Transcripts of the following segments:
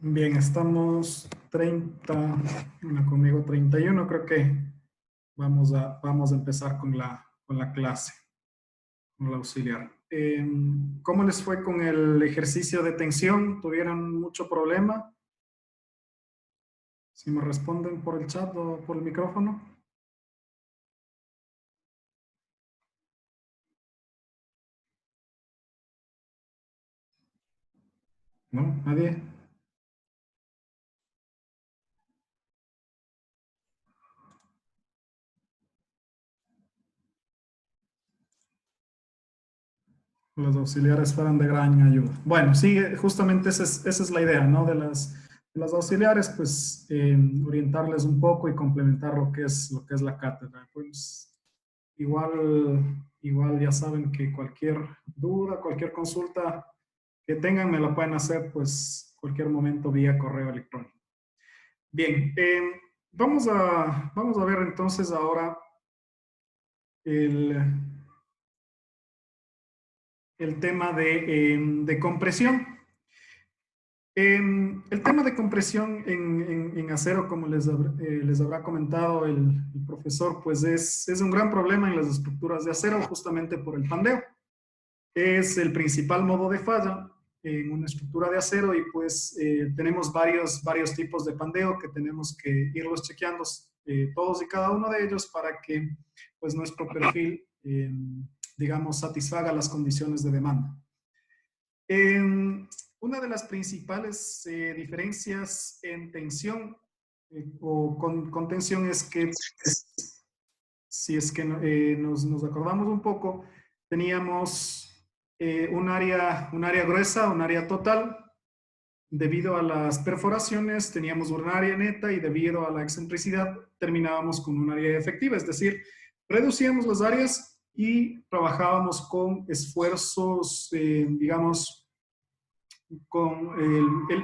Bien, estamos 30, bueno, conmigo 31, creo que vamos a empezar con la clase, con la auxiliar. ¿Cómo les fue con el ejercicio de tensión? ¿Tuvieron mucho problema? Si me responden por el chat o por el micrófono. ¿No? ¿Nadie? Los auxiliares fueron de gran ayuda. Bueno, sí, justamente esa es la idea, ¿no? De las auxiliares, pues orientarles un poco y complementar lo que es la cátedra. Pues igual ya saben que cualquier duda, cualquier consulta que tengan me la pueden hacer, pues cualquier momento vía correo electrónico. Bien, vamos a ver entonces ahora el, el tema de compresión. El tema de compresión en acero, como les habrá comentado el profesor, pues es un gran problema en las estructuras de acero, justamente por el pandeo. Es el principal modo de falla en una estructura de acero y pues tenemos varios tipos de pandeo que tenemos que irlos chequeando todos y cada uno de ellos para que pues nuestro perfil, digamos, satisfaga las condiciones de demanda. Una de las principales diferencias en tensión o con tensión es que, si es que nos acordamos un poco, teníamos un área gruesa, un área total. Debido a las perforaciones teníamos un área neta y debido a la excentricidad terminábamos con un área efectiva, es decir, reducíamos las áreas y trabajábamos con esfuerzos, digamos,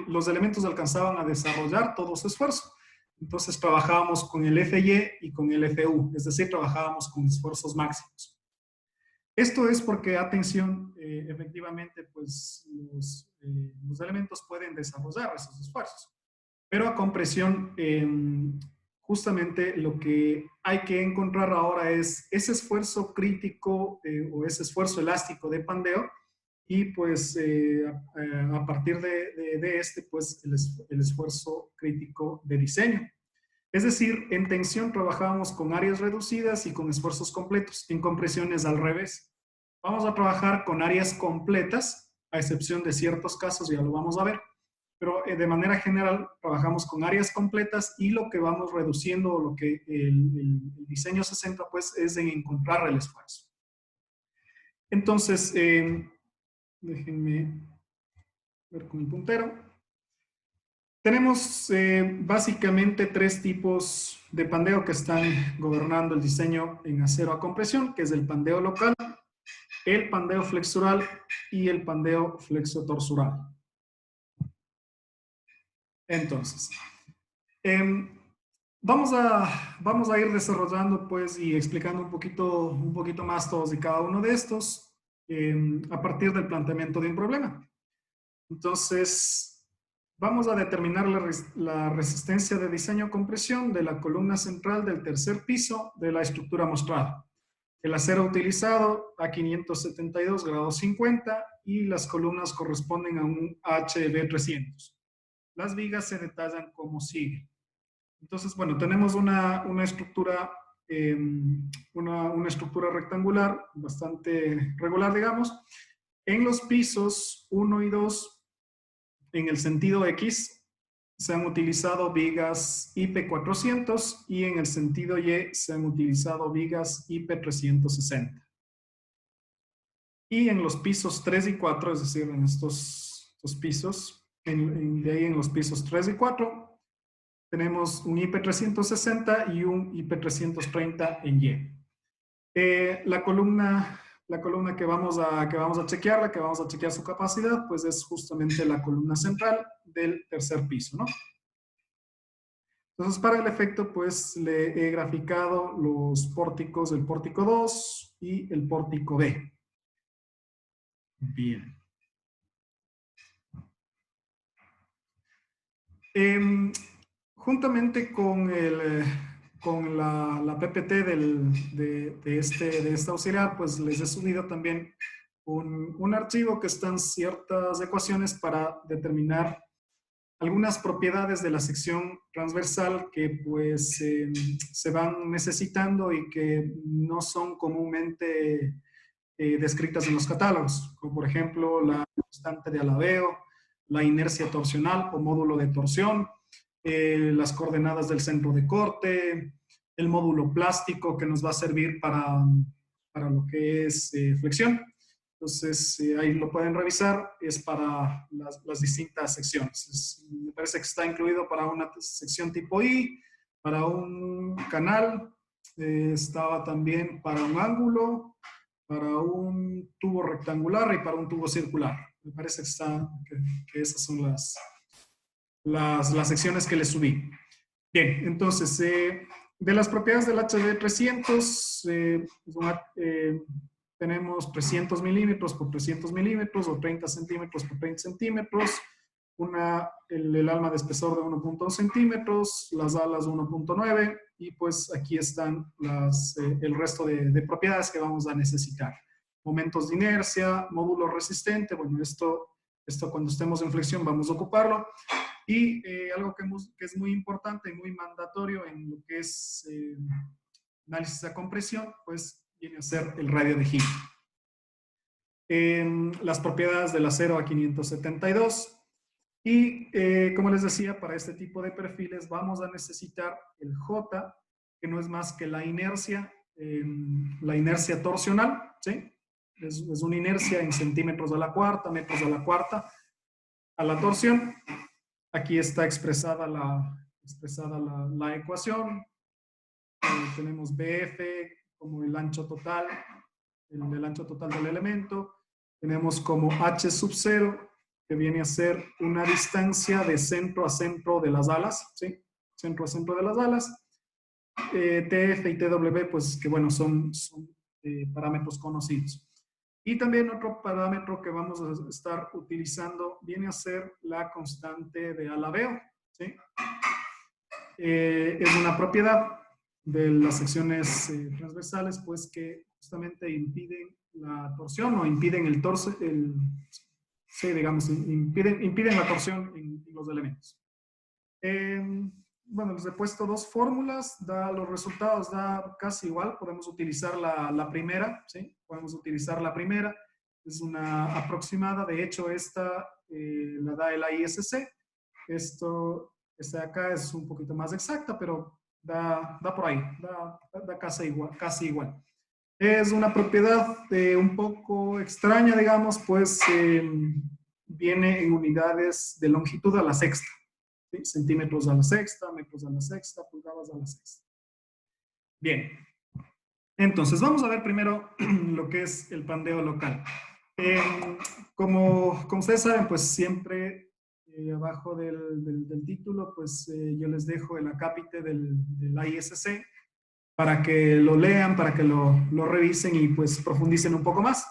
los elementos alcanzaban a desarrollar todo su esfuerzo. Entonces trabajábamos con el FY y con el FU, es decir, trabajábamos con esfuerzos máximos. Esto es porque a tensión, efectivamente, pues los elementos pueden desarrollar esos esfuerzos. Pero a compresión, justamente lo que hay que encontrar ahora es ese esfuerzo crítico o ese esfuerzo elástico de pandeo y pues a partir de este, pues el esfuerzo crítico de diseño. Es decir, en tensión trabajábamos con áreas reducidas y con esfuerzos completos. En compresión es al revés. Vamos a trabajar con áreas completas, a excepción de ciertos casos, ya lo vamos a ver. Pero de manera general trabajamos con áreas completas y lo que vamos reduciendo, lo que el diseño se centra, pues, es en encontrar el esfuerzo. Entonces, déjenme ver con el puntero. Tenemos básicamente tres tipos de pandeo que están gobernando el diseño en acero a compresión, que es el pandeo local, el pandeo flexural y el pandeo flexotorsural. Entonces, vamos a ir desarrollando pues y explicando un poquito más todos y cada uno de estos a partir del planteamiento de un problema. Entonces, vamos a determinar la resistencia de diseño a compresión de la columna central del tercer piso de la estructura mostrada. El acero utilizado a 572 grados 50 y las columnas corresponden a un HB300. Las vigas se detallan como sigue. Entonces, bueno, tenemos una estructura, una estructura rectangular bastante regular, digamos. En los pisos 1 y 2, en el sentido X, se han utilizado vigas IP400 y en el sentido Y se han utilizado vigas IP360. Y en los pisos 3 y 4, es decir, en estos pisos, de ahí en los pisos 3 y 4, tenemos un IP360 y un IP330 en Y. La columna que vamos a chequear, que vamos a chequear su capacidad, pues es justamente la columna central del tercer piso, ¿no? Entonces, para el efecto, pues le he graficado los pórticos, el pórtico 2 y el pórtico B. Bien. Juntamente con, con la PPT de esta auxiliar, pues les he subido también un archivo que están ciertas ecuaciones para determinar algunas propiedades de la sección transversal que pues se van necesitando y que no son comúnmente descritas en los catálogos, como por ejemplo la constante de alabeo, la inercia torsional o módulo de torsión, las coordenadas del centro de corte, el módulo plástico que nos va a servir para lo que es flexión. Entonces, ahí lo pueden revisar, es para las distintas secciones. Me parece que está incluido para una sección tipo I, para un canal, estaba también para un ángulo, para un tubo rectangular y para un tubo circular. Me parece que esas son las secciones que le subí. Bien, entonces, de las propiedades del HD300, tenemos 300 milímetros por 300 milímetros o 30 centímetros por 30 centímetros, el alma de espesor de 1.2 centímetros, las alas 1.9 y pues aquí están el resto de propiedades que vamos a necesitar. Momentos de inercia, módulo resistente, bueno, esto cuando estemos en flexión vamos a ocuparlo. Y algo que es muy importante y muy mandatorio en lo que es análisis de compresión, pues viene a ser el radio de giro. Las propiedades del acero A572. Y como les decía, para este tipo de perfiles vamos a necesitar el J, que no es más que la inercia torsional, ¿sí? Es una inercia en centímetros a la cuarta, metros a la cuarta, a la torsión. Aquí está expresada la ecuación. Tenemos BF como el ancho total, el ancho total del elemento. Tenemos como H sub 0, que viene a ser una distancia de centro a centro de las alas, ¿sí? Centro a centro de las alas. TF y TW, pues que bueno, son parámetros conocidos. Y también otro parámetro que vamos a estar utilizando viene a ser la constante de alabeo, ¿sí? Es una propiedad de las secciones transversales, pues que justamente impiden la torsión o impiden el torso, sí, digamos, impiden la torsión en los elementos. Bueno, les he puesto dos fórmulas, los resultados da casi igual, podemos utilizar la primera, ¿sí? Podemos utilizar la primera, es una aproximada, de hecho esta la da el ISC, esta de acá es un poquito más exacta, pero da por ahí, da casi igual. Es una propiedad un poco extraña, digamos, pues viene en unidades de longitud a la sexta. ¿Sí? Centímetros a la sexta, metros a la sexta, pulgadas a la sexta. Bien, entonces vamos a ver primero lo que es el pandeo local. Como ustedes saben, pues siempre abajo del título, pues yo les dejo el acápite del ISC para que lo lean, para que lo revisen y pues profundicen un poco más.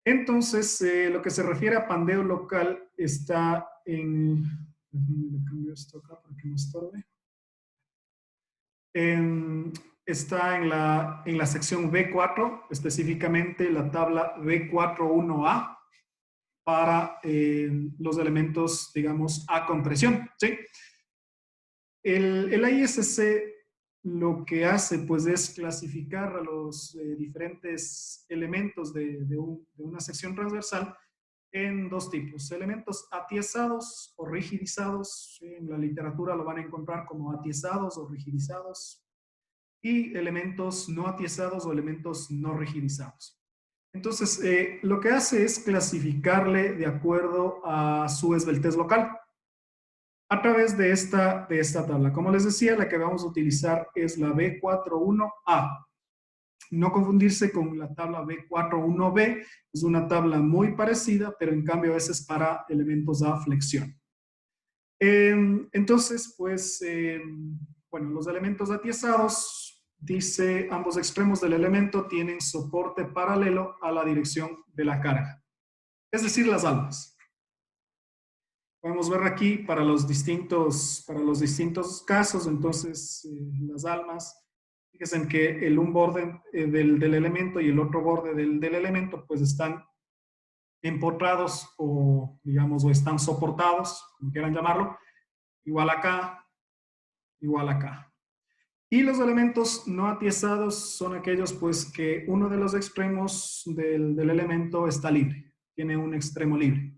Entonces, lo que se refiere a pandeo local está en... Le cambio esto acá para que no estorbe. Está en la sección B4, específicamente la tabla B41A para los elementos, digamos, a compresión, ¿sí? El ISC lo que hace, pues, es clasificar a los diferentes elementos de una sección transversal en dos tipos, elementos atiesados o rigidizados, ¿sí? En la literatura lo van a encontrar como atiesados o rigidizados, y elementos no atiesados o elementos no rigidizados. Entonces, lo que hace es clasificarle de acuerdo a su esbeltez local a través de esta tabla. Como les decía, la que vamos a utilizar es la B41A. No confundirse con la tabla B41B, es una tabla muy parecida, pero en cambio a veces para elementos a flexión. Entonces, pues, bueno, los elementos atiesados, dice, ambos extremos del elemento tienen soporte paralelo a la dirección de la carga, es decir, las almas. podemos ver aquí para los distintos casos, entonces las almas, fíjense que un borde del elemento y el otro borde del elemento pues están empotrados o digamos o están soportados, como quieran llamarlo, igual acá, igual acá. Y los elementos no atiesados son aquellos pues que uno de los extremos del elemento está libre, tiene un extremo libre.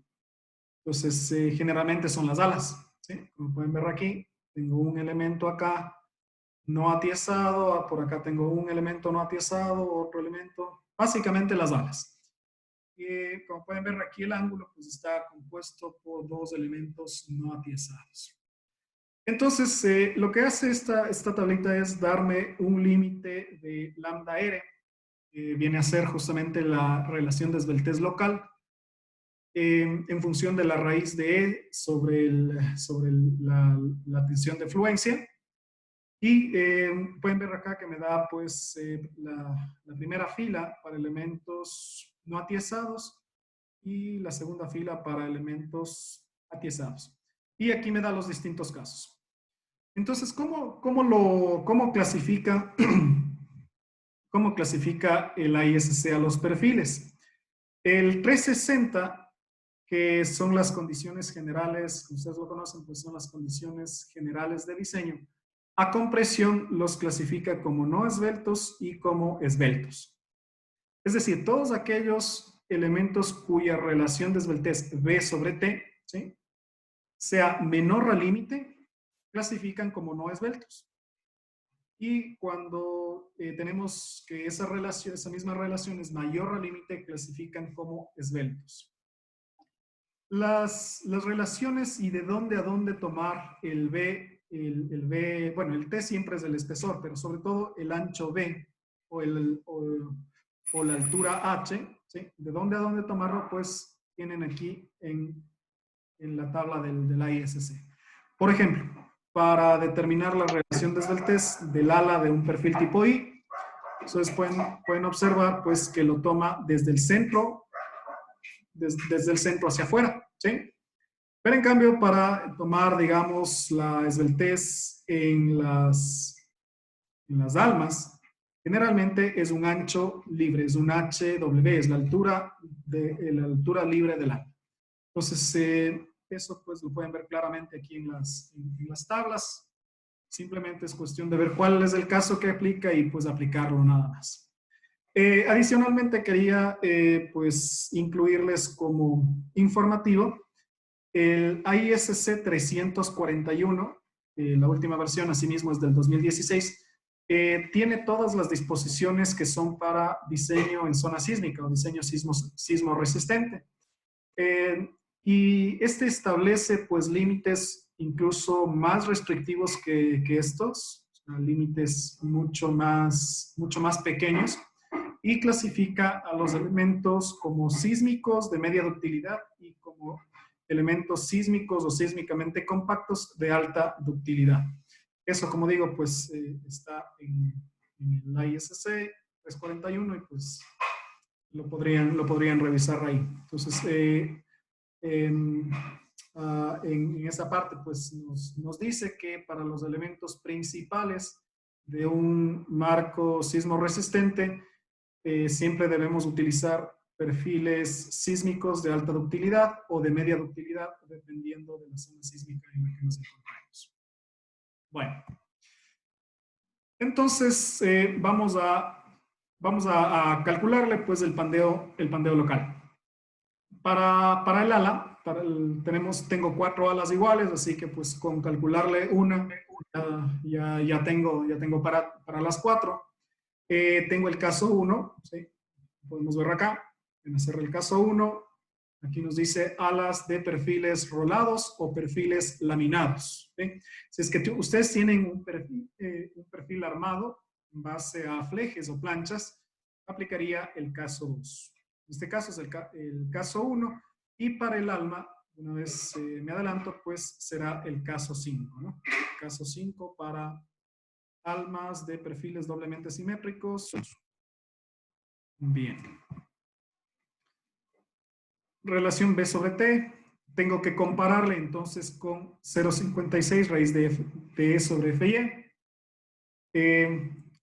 Entonces generalmente son las alas, ¿sí? Como pueden ver aquí, tengo un elemento acá no atiesado, por acá tengo un elemento no atiesado, otro elemento, básicamente las alas. Y como pueden ver aquí el ángulo pues está compuesto por dos elementos no atiesados. Entonces, lo que hace esta tablita es darme un límite de lambda r, que viene a ser justamente la relación de esbeltez local, en función de la raíz de E sobre la tensión de fluencia. Y pueden ver acá que me da pues la primera fila para elementos no atiesados y la segunda fila para elementos atiesados. Y aquí me da los distintos casos. Entonces, ¿cómo clasifica, cómo clasifica el ISC a los perfiles? El 360, que son las condiciones generales, como ustedes lo conocen, pues son las condiciones generales de diseño. A compresión los clasifica como no esbeltos y como esbeltos. Es decir, todos aquellos elementos cuya relación de esbeltez B sobre T, ¿sí?, sea menor al límite, clasifican como no esbeltos. Y cuando tenemos que esa misma relación es mayor al límite, clasifican como esbeltos. Las relaciones y de dónde a dónde tomar el B, bueno, el T siempre es el espesor, pero sobre todo el ancho B o la altura H, ¿sí?, de dónde a dónde tomarlo, pues tienen aquí en la tabla del ISC. Por ejemplo, para determinar la relación de esbeltez del ala de un perfil tipo I, entonces pueden observar pues que lo toma desde el centro, desde el centro hacia afuera, ¿sí? Pero en cambio, para tomar, digamos, la esbeltez en las almas, generalmente es un ancho libre, es un HW, es la altura libre del alma. Entonces, eso pues lo pueden ver claramente aquí en las tablas. Simplemente es cuestión de ver cuál es el caso que aplica y pues aplicarlo nada más. Adicionalmente quería pues incluirles como informativo el ISC 341, la última versión asimismo es del 2016, tiene todas las disposiciones que son para diseño en zona sísmica o diseño sismo resistente. Y este establece pues límites incluso más restrictivos que estos, límites mucho más pequeños, y clasifica a los elementos como sísmicos de media ductilidad y como elementos sísmicos o sísmicamente compactos de alta ductilidad. Eso, como digo, pues está en el ISC 341 y pues lo podrían revisar ahí. Entonces, en esa parte, pues nos dice que para los elementos principales de un marco sismo resistente, siempre debemos utilizar perfiles sísmicos de alta ductilidad o de media ductilidad, dependiendo de la zona sísmica en la que nos encontramos. Bueno, entonces vamos a calcularle pues el pandeo local. Para el ala, tengo 4 alas iguales, así que pues con calcularle una, ya tengo para las 4. Tengo el caso 1, ¿sí? Podemos ver acá, en hacer el caso 1, aquí nos dice alas de perfiles rolados o perfiles laminados, ¿sí? Si es que ustedes tienen un perfil armado en base a flejes o planchas, aplicaría el caso 2. En este caso es el caso 1, y para el alma, una vez me adelanto, pues será el caso 5, ¿no? Caso 5 para almas de perfiles doblemente simétricos. Bien. Relación B sobre T, tengo que compararle entonces con 0,56 raíz de E sobre FY.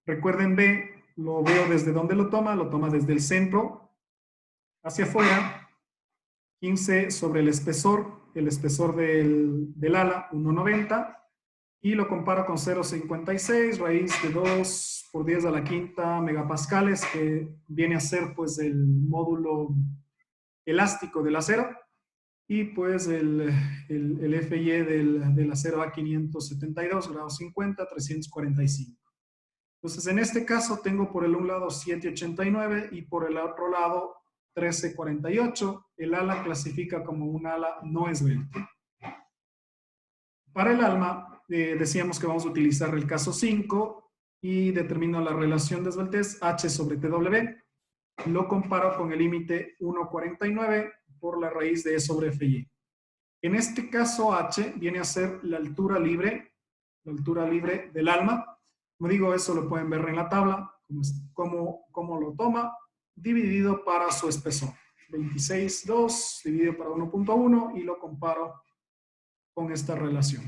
Recuerden B, lo veo desde donde lo toma desde el centro hacia afuera, 15 sobre el espesor del ala, 1,90, y lo comparo con 0,56, raíz de 2 por 10 a la quinta megapascales, que viene a ser pues el módulo elástico del acero, y pues el FY del acero a 572 grados 50, 345. Entonces, en este caso tengo por el un lado 7,89 y por el otro lado 13,48. El ala clasifica como un ala no esbelta. Para el alma, decíamos que vamos a utilizar el caso 5 y determino la relación de esbeltez H sobre TW. Lo comparo con el límite 1,49 por la raíz de E sobre FY. En este caso H viene a ser la altura libre del alma. Como digo, eso lo pueden ver en la tabla, cómo lo toma, dividido para su espesor. 26,2 dividido para 1,1 y lo comparo con esta relación.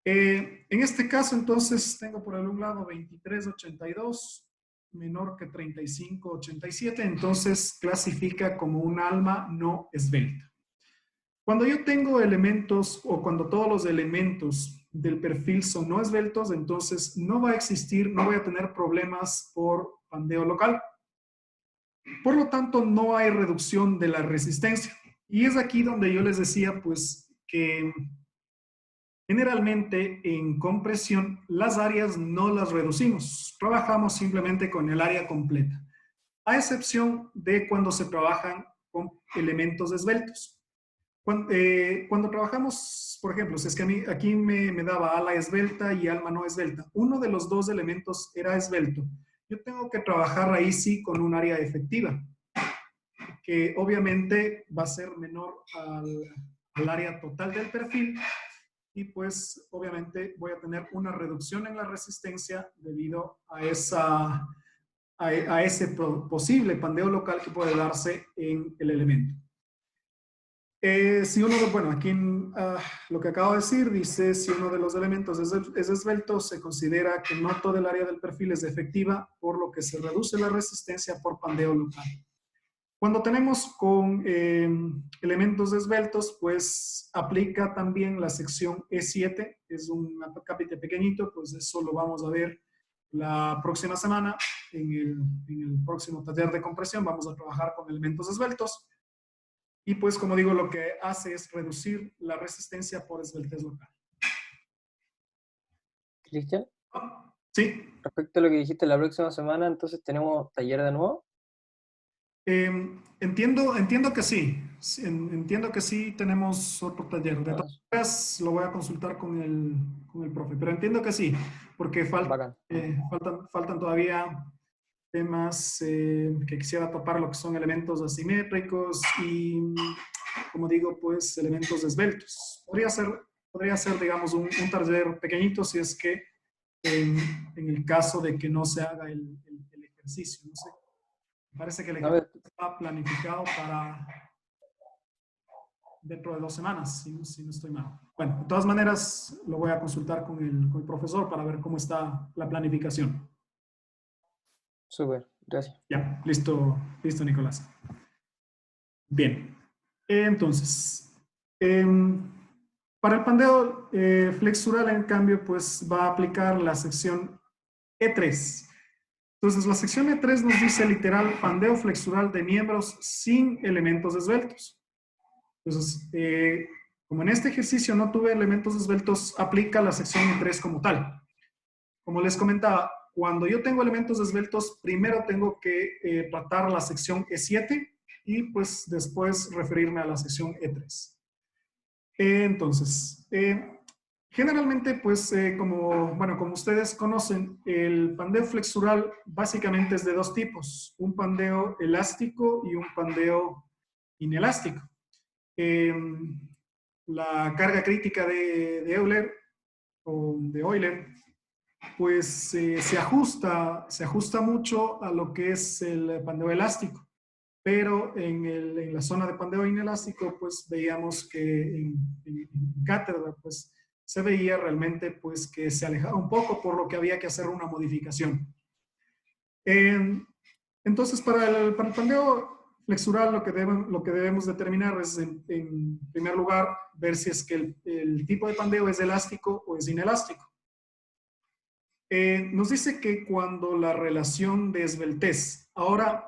En este caso, entonces, tengo por el un lado 23,82 menor que 35,87, entonces clasifica como un alma no esbelta. Cuando yo tengo elementos o cuando todos los elementos del perfil son no esbeltos, entonces no va a existir, no voy a tener problemas por pandeo local. Por lo tanto, no hay reducción de la resistencia. Y es aquí donde yo les decía, pues, que generalmente en compresión las áreas no las reducimos. Trabajamos simplemente con el área completa, a excepción de cuando se trabajan con elementos esbeltos. Cuando trabajamos, por ejemplo, si es que aquí me daba ala esbelta y alma no esbelta, uno de los dos elementos era esbelto, yo tengo que trabajar ahí sí con un área efectiva, que obviamente va a ser menor al área total del perfil, y pues obviamente voy a tener una reducción en la resistencia debido a ese posible pandeo local que puede darse en el elemento. Si bueno, aquí lo que acabo de decir dice, si uno de los elementos es esbelto, se considera que no todo el área del perfil es efectiva, por lo que se reduce la resistencia por pandeo local. Cuando tenemos con elementos esbeltos, pues aplica también la sección E7, es un acápite pequeñito, pues eso lo vamos a ver la próxima semana, en el próximo taller de compresión vamos a trabajar con elementos esbeltos. Y pues, como digo, lo que hace es reducir la resistencia por esbeltez local. Cristian, sí. Respecto a lo que dijiste, la próxima semana, entonces tenemos taller de nuevo. Entiendo que sí. Entiendo que sí tenemos otro taller. De todas maneras, lo voy a consultar con el profe, pero entiendo que sí, porque faltan todavía temas que quisiera topar, lo que son elementos asimétricos y, como digo, pues elementos esbeltos. Podría ser digamos, un taller pequeñito si es que en el caso de que no se haga el ejercicio. No sé. Parece que el ejercicio está planificado para dentro de 2 semanas, si no estoy mal. Bueno, de todas maneras, lo voy a consultar con el profesor para ver cómo está la planificación. Súper, gracias. Ya, listo, Nicolás. Bien, entonces, para el pandeo flexural, en cambio, pues va a aplicar la sección E3. Entonces, la sección E3 nos dice literal pandeo flexural de miembros sin elementos esbeltos. Entonces, como en este ejercicio no tuve elementos esbeltos, aplica la sección E3 como tal. Como les comentaba, cuando yo tengo elementos esbeltos, primero tengo que tratar la sección E7 y pues después referirme a la sección E3. Entonces, generalmente, pues, como ustedes conocen, el pandeo flexural básicamente es de 2 tipos, un pandeo elástico y un pandeo inelástico. La carga crítica de Euler o de Euler, pues se ajusta mucho a lo que es el pandeo elástico, pero en la zona de pandeo inelástico, pues veíamos que en cátedra, pues se veía realmente pues que se alejaba un poco, por lo que había que hacer una modificación. Entonces, para el pandeo flexural, lo que debemos determinar es, en primer lugar, ver si es que el tipo de pandeo es elástico o es inelástico. Nos dice que cuando la relación de esbeltez, ahora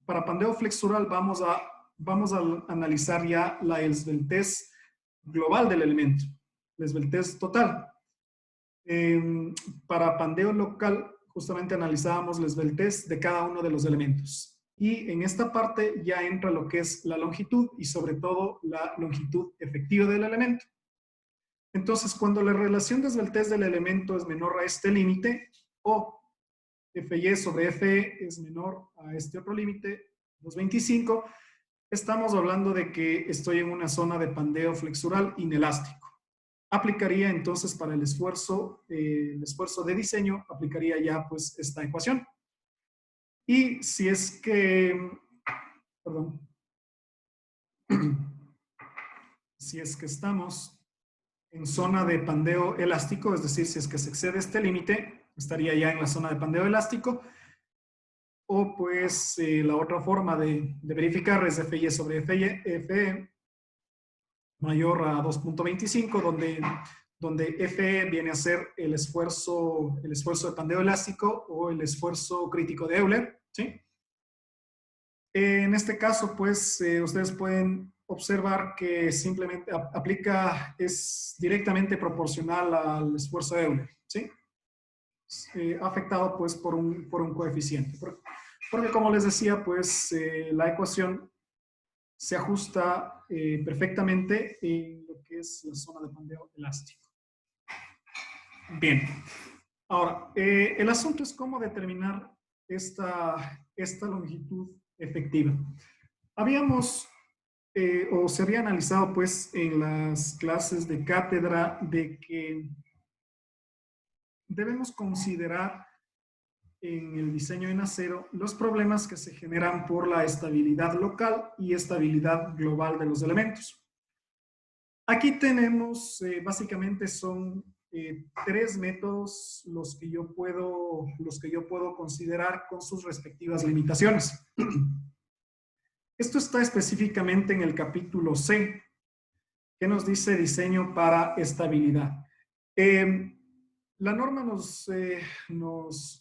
para pandeo flexural vamos a analizar ya la esbeltez global del elemento, la esbeltez total. Para pandeo local, justamente analizábamos la esbeltez de cada uno de los elementos. Y en esta parte ya entra lo que es la longitud y sobre todo la longitud efectiva del elemento. Entonces, cuando la relación de esbeltez del elemento es menor a este límite, o Fy sobre Fe es menor a este otro límite, 225, estamos hablando de que estoy en una zona de pandeo flexural inelástico. Aplicaría entonces para el esfuerzo de diseño, aplicaría ya pues esta ecuación. Y si es que, perdón, si es que estamos en zona de pandeo elástico, es decir, si es que se excede este límite, estaría ya en la zona de pandeo elástico. O pues la otra forma de verificar es Fy sobre Fe mayor a 2.25, donde Fe viene a ser el esfuerzo de pandeo elástico o el esfuerzo crítico de Euler, ¿sí? En este caso, pues, ustedes pueden observar que simplemente es directamente proporcional al esfuerzo de Euler, ¿sí? Afectado, pues, por un coeficiente. Porque, como les decía, pues, la ecuación se ajusta perfectamente en lo que es la zona de pandeo elástico. Bien. Ahora, el asunto es cómo determinar esta longitud efectiva. Habíamos, o se había analizado pues en las clases de cátedra de que debemos considerar en el diseño en acero los problemas que se generan por la estabilidad local y estabilidad global de los elementos. Aquí tenemos, básicamente son tres métodos los que yo puedo considerar con sus respectivas limitaciones. Esto está específicamente en el capítulo C, que nos dice diseño para estabilidad. La norma nos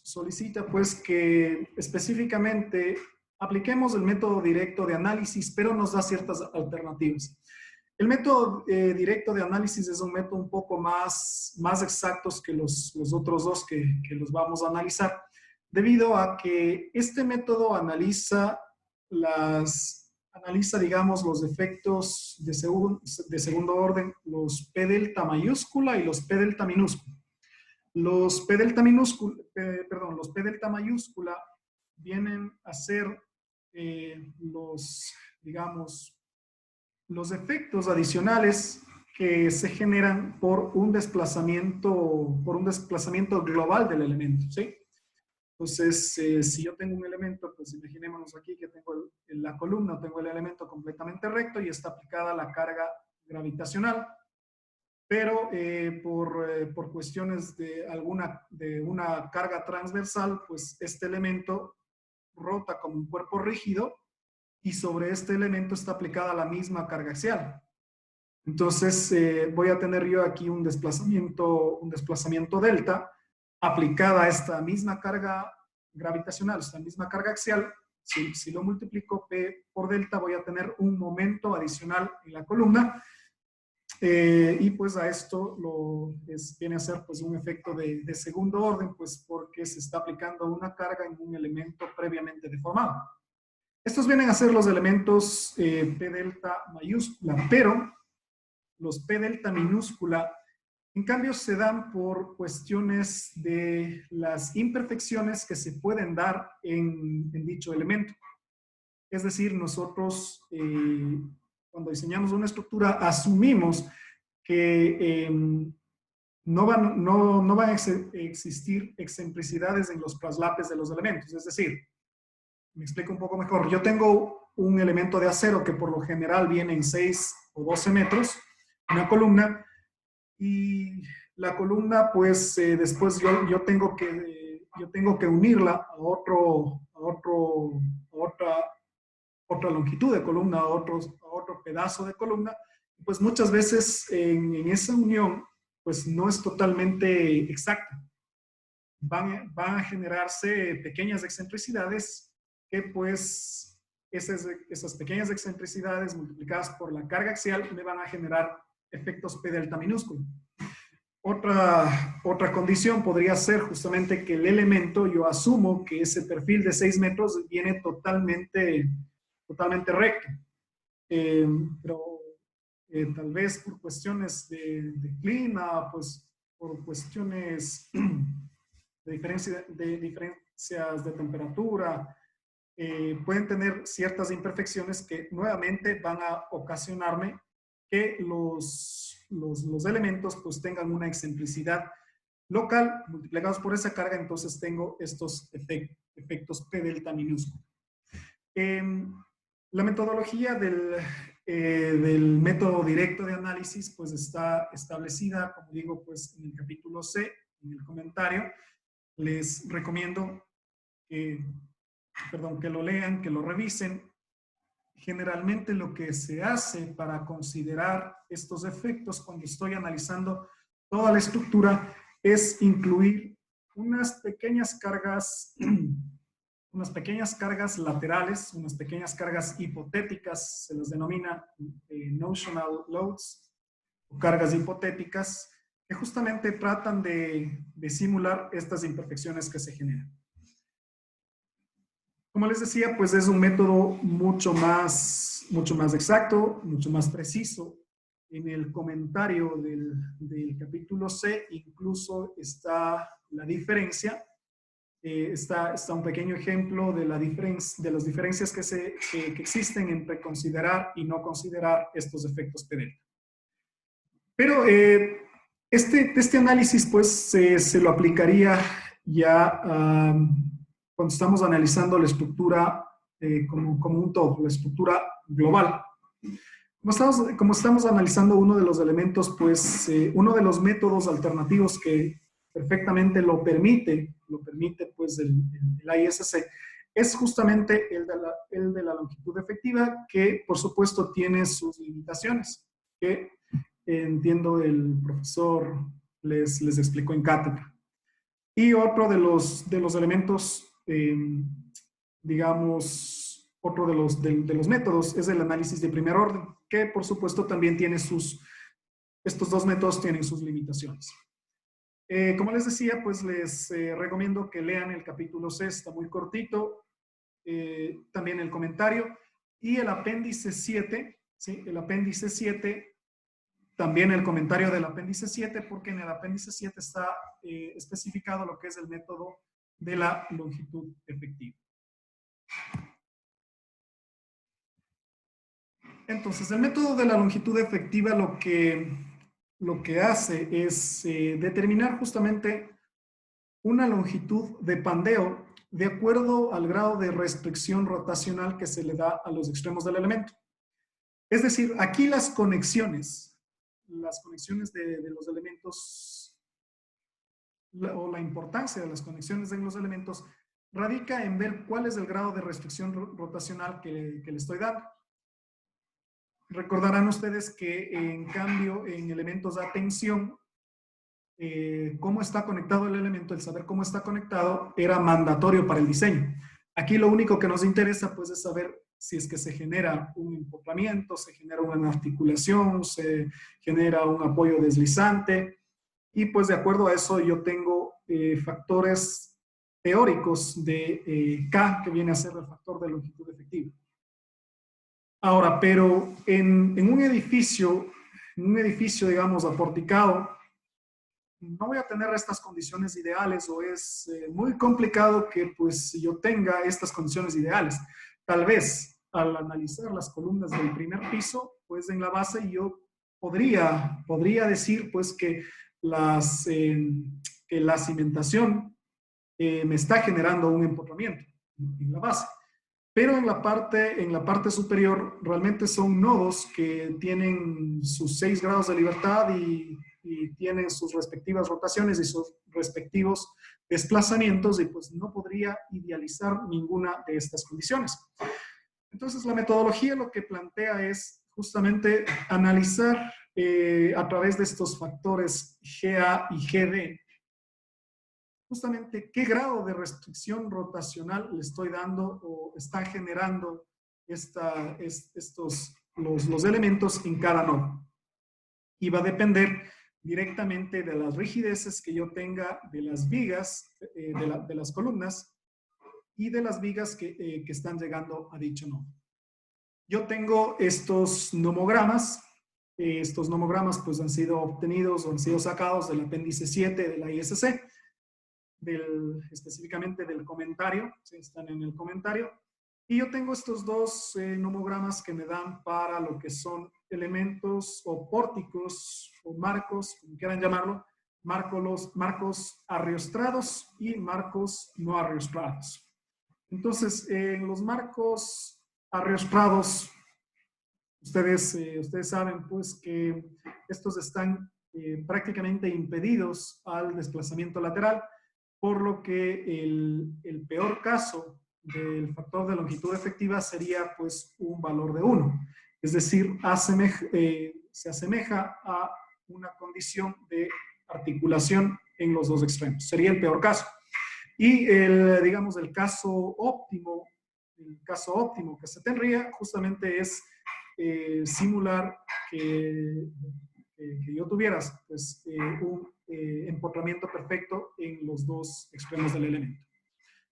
solicita pues que específicamente apliquemos el método directo de análisis, pero nos da ciertas alternativas. El método directo de análisis es un método un poco más exactos que los otros dos que los vamos a analizar, debido a que este método analiza, digamos, los efectos de segundo orden, los P delta mayúscula y los P delta minúscula. Los P delta mayúscula vienen a ser digamos, los efectos adicionales que se generan por un desplazamiento global del elemento, ¿sí? Entonces, si yo tengo un elemento, pues imaginémonos aquí que tengo en la columna, tengo el elemento completamente recto y está aplicada la carga gravitacional, pero por cuestiones de una carga transversal, pues este elemento rota como un cuerpo rígido y sobre este elemento está aplicada la misma carga axial. Entonces, voy a tener yo aquí un desplazamiento delta aplicada a esta misma carga gravitacional, esta misma carga axial. Si lo multiplico P por delta, voy a tener un momento adicional en la columna. Y pues a esto viene a ser pues un efecto de segundo orden, pues porque se está aplicando una carga en un elemento previamente deformado. Estos vienen a ser los elementos P delta mayúscula, pero los P delta minúscula, en cambio, se dan por cuestiones de las imperfecciones que se pueden dar en dicho elemento. Es decir, nosotros cuando diseñamos una estructura asumimos que no van a existir excentricidades en los traslapes de los elementos. Es decir, Me explico un poco mejor. Yo tengo un elemento de acero que por lo general viene en 6 o 12 metros, una columna, y la columna, pues después yo tengo que unirla a otra longitud de columna, a otro pedazo de columna. Pues muchas veces en esa unión, pues no es totalmente exacta. Van a generarse pequeñas excentricidades que pues esas pequeñas excentricidades multiplicadas por la carga axial me van a generar efectos P delta minúsculo. Otra condición podría ser justamente que el elemento, yo asumo que ese perfil de 6 metros viene totalmente recto. Pero tal vez por cuestiones de clima, pues por cuestiones de diferencias de temperatura, pueden tener ciertas imperfecciones que nuevamente van a ocasionarme que los elementos pues tengan una excentricidad local multiplicados por esa carga, entonces tengo estos efectos P delta minúsculo. La metodología del método directo de análisis pues está establecida, como digo, pues en el capítulo C, en el comentario. Les recomiendo que lo lean, que lo revisen. Generalmente lo que se hace para considerar estos efectos cuando estoy analizando toda la estructura es incluir unas pequeñas cargas laterales, unas pequeñas cargas hipotéticas, se las denomina notional loads, o cargas hipotéticas, que justamente tratan de simular estas imperfecciones que se generan. Como les decía, pues es un método mucho más exacto, mucho más preciso. En el comentario del capítulo C incluso está la diferencia. Está un pequeño ejemplo de las diferencias que existen entre considerar y no considerar estos efectos P delta. Pero este análisis pues se lo aplicaría ya cuando estamos analizando la estructura como un todo, la estructura global. Como estamos analizando uno de los elementos, pues uno de los métodos alternativos que perfectamente lo permite pues el ISC, es justamente el de la longitud efectiva, que por supuesto tiene sus limitaciones, que entiendo el profesor les explicó en cátedra. Y otro de los elementos, digamos, otro de los métodos es el análisis de primer orden, que por supuesto también tiene estos dos métodos tienen sus limitaciones. Como les decía, pues les recomiendo que lean el capítulo C, está muy cortito, también el comentario, y el apéndice 7, ¿sí? El apéndice 7, también el comentario del apéndice 7, porque en el apéndice 7 está especificado lo que es el método de la longitud efectiva. Entonces, el método de la longitud efectiva lo que hace es determinar justamente una longitud de pandeo de acuerdo al grado de restricción rotacional que se le da a los extremos del elemento. Es decir, aquí las conexiones de los elementos, o la importancia de las conexiones en los elementos, radica en ver cuál es el grado de restricción rotacional que le estoy dando. Recordarán ustedes que en cambio en elementos de tensión, cómo está conectado el elemento, el saber cómo está conectado era mandatorio para el diseño. Aquí lo único que nos interesa pues es saber si es que se genera un empotramiento, se genera una articulación, se genera un apoyo deslizante, y pues de acuerdo a eso yo tengo factores teóricos de K, que viene a ser el factor de longitud efectiva. Ahora, pero en un edificio, digamos, aporticado, no voy a tener estas condiciones ideales, o es muy complicado que pues yo tenga estas condiciones ideales. Tal vez al analizar las columnas del primer piso, pues en la base yo podría decir pues que la cimentación me está generando un empotramiento en la base. Pero en la parte superior realmente son nodos que tienen sus 6 grados de libertad y tienen sus respectivas rotaciones y sus respectivos desplazamientos y pues no podría idealizar ninguna de estas condiciones. Entonces la metodología lo que plantea es justamente analizar a través de estos factores GA y GD justamente qué grado de restricción rotacional le estoy dando o está generando los elementos en cada nodo. Y va a depender directamente de las rigideces que yo tenga de las vigas, de las columnas y de las vigas que están llegando a dicho nodo. Yo tengo estos nomogramas. Estos nomogramas pues han sido obtenidos o han sido sacados del apéndice 7 de la ISC. Específicamente del comentario, ¿sí? Están en el comentario. Y yo tengo estos dos nomogramas que me dan para lo que son elementos o pórticos o marcos, como quieran llamarlo, marcos arriostrados y marcos no arriostrados. Entonces, en los marcos arriostrados, ustedes saben pues que estos están prácticamente impedidos al desplazamiento lateral, por lo que el peor caso del factor de longitud efectiva sería pues un valor de 1. Es decir, se asemeja a una condición de articulación en los dos extremos. Sería el peor caso. Y digamos, el caso óptimo que se tendría justamente es simular que yo tuvieras pues, un empotramiento perfecto en los dos extremos del elemento.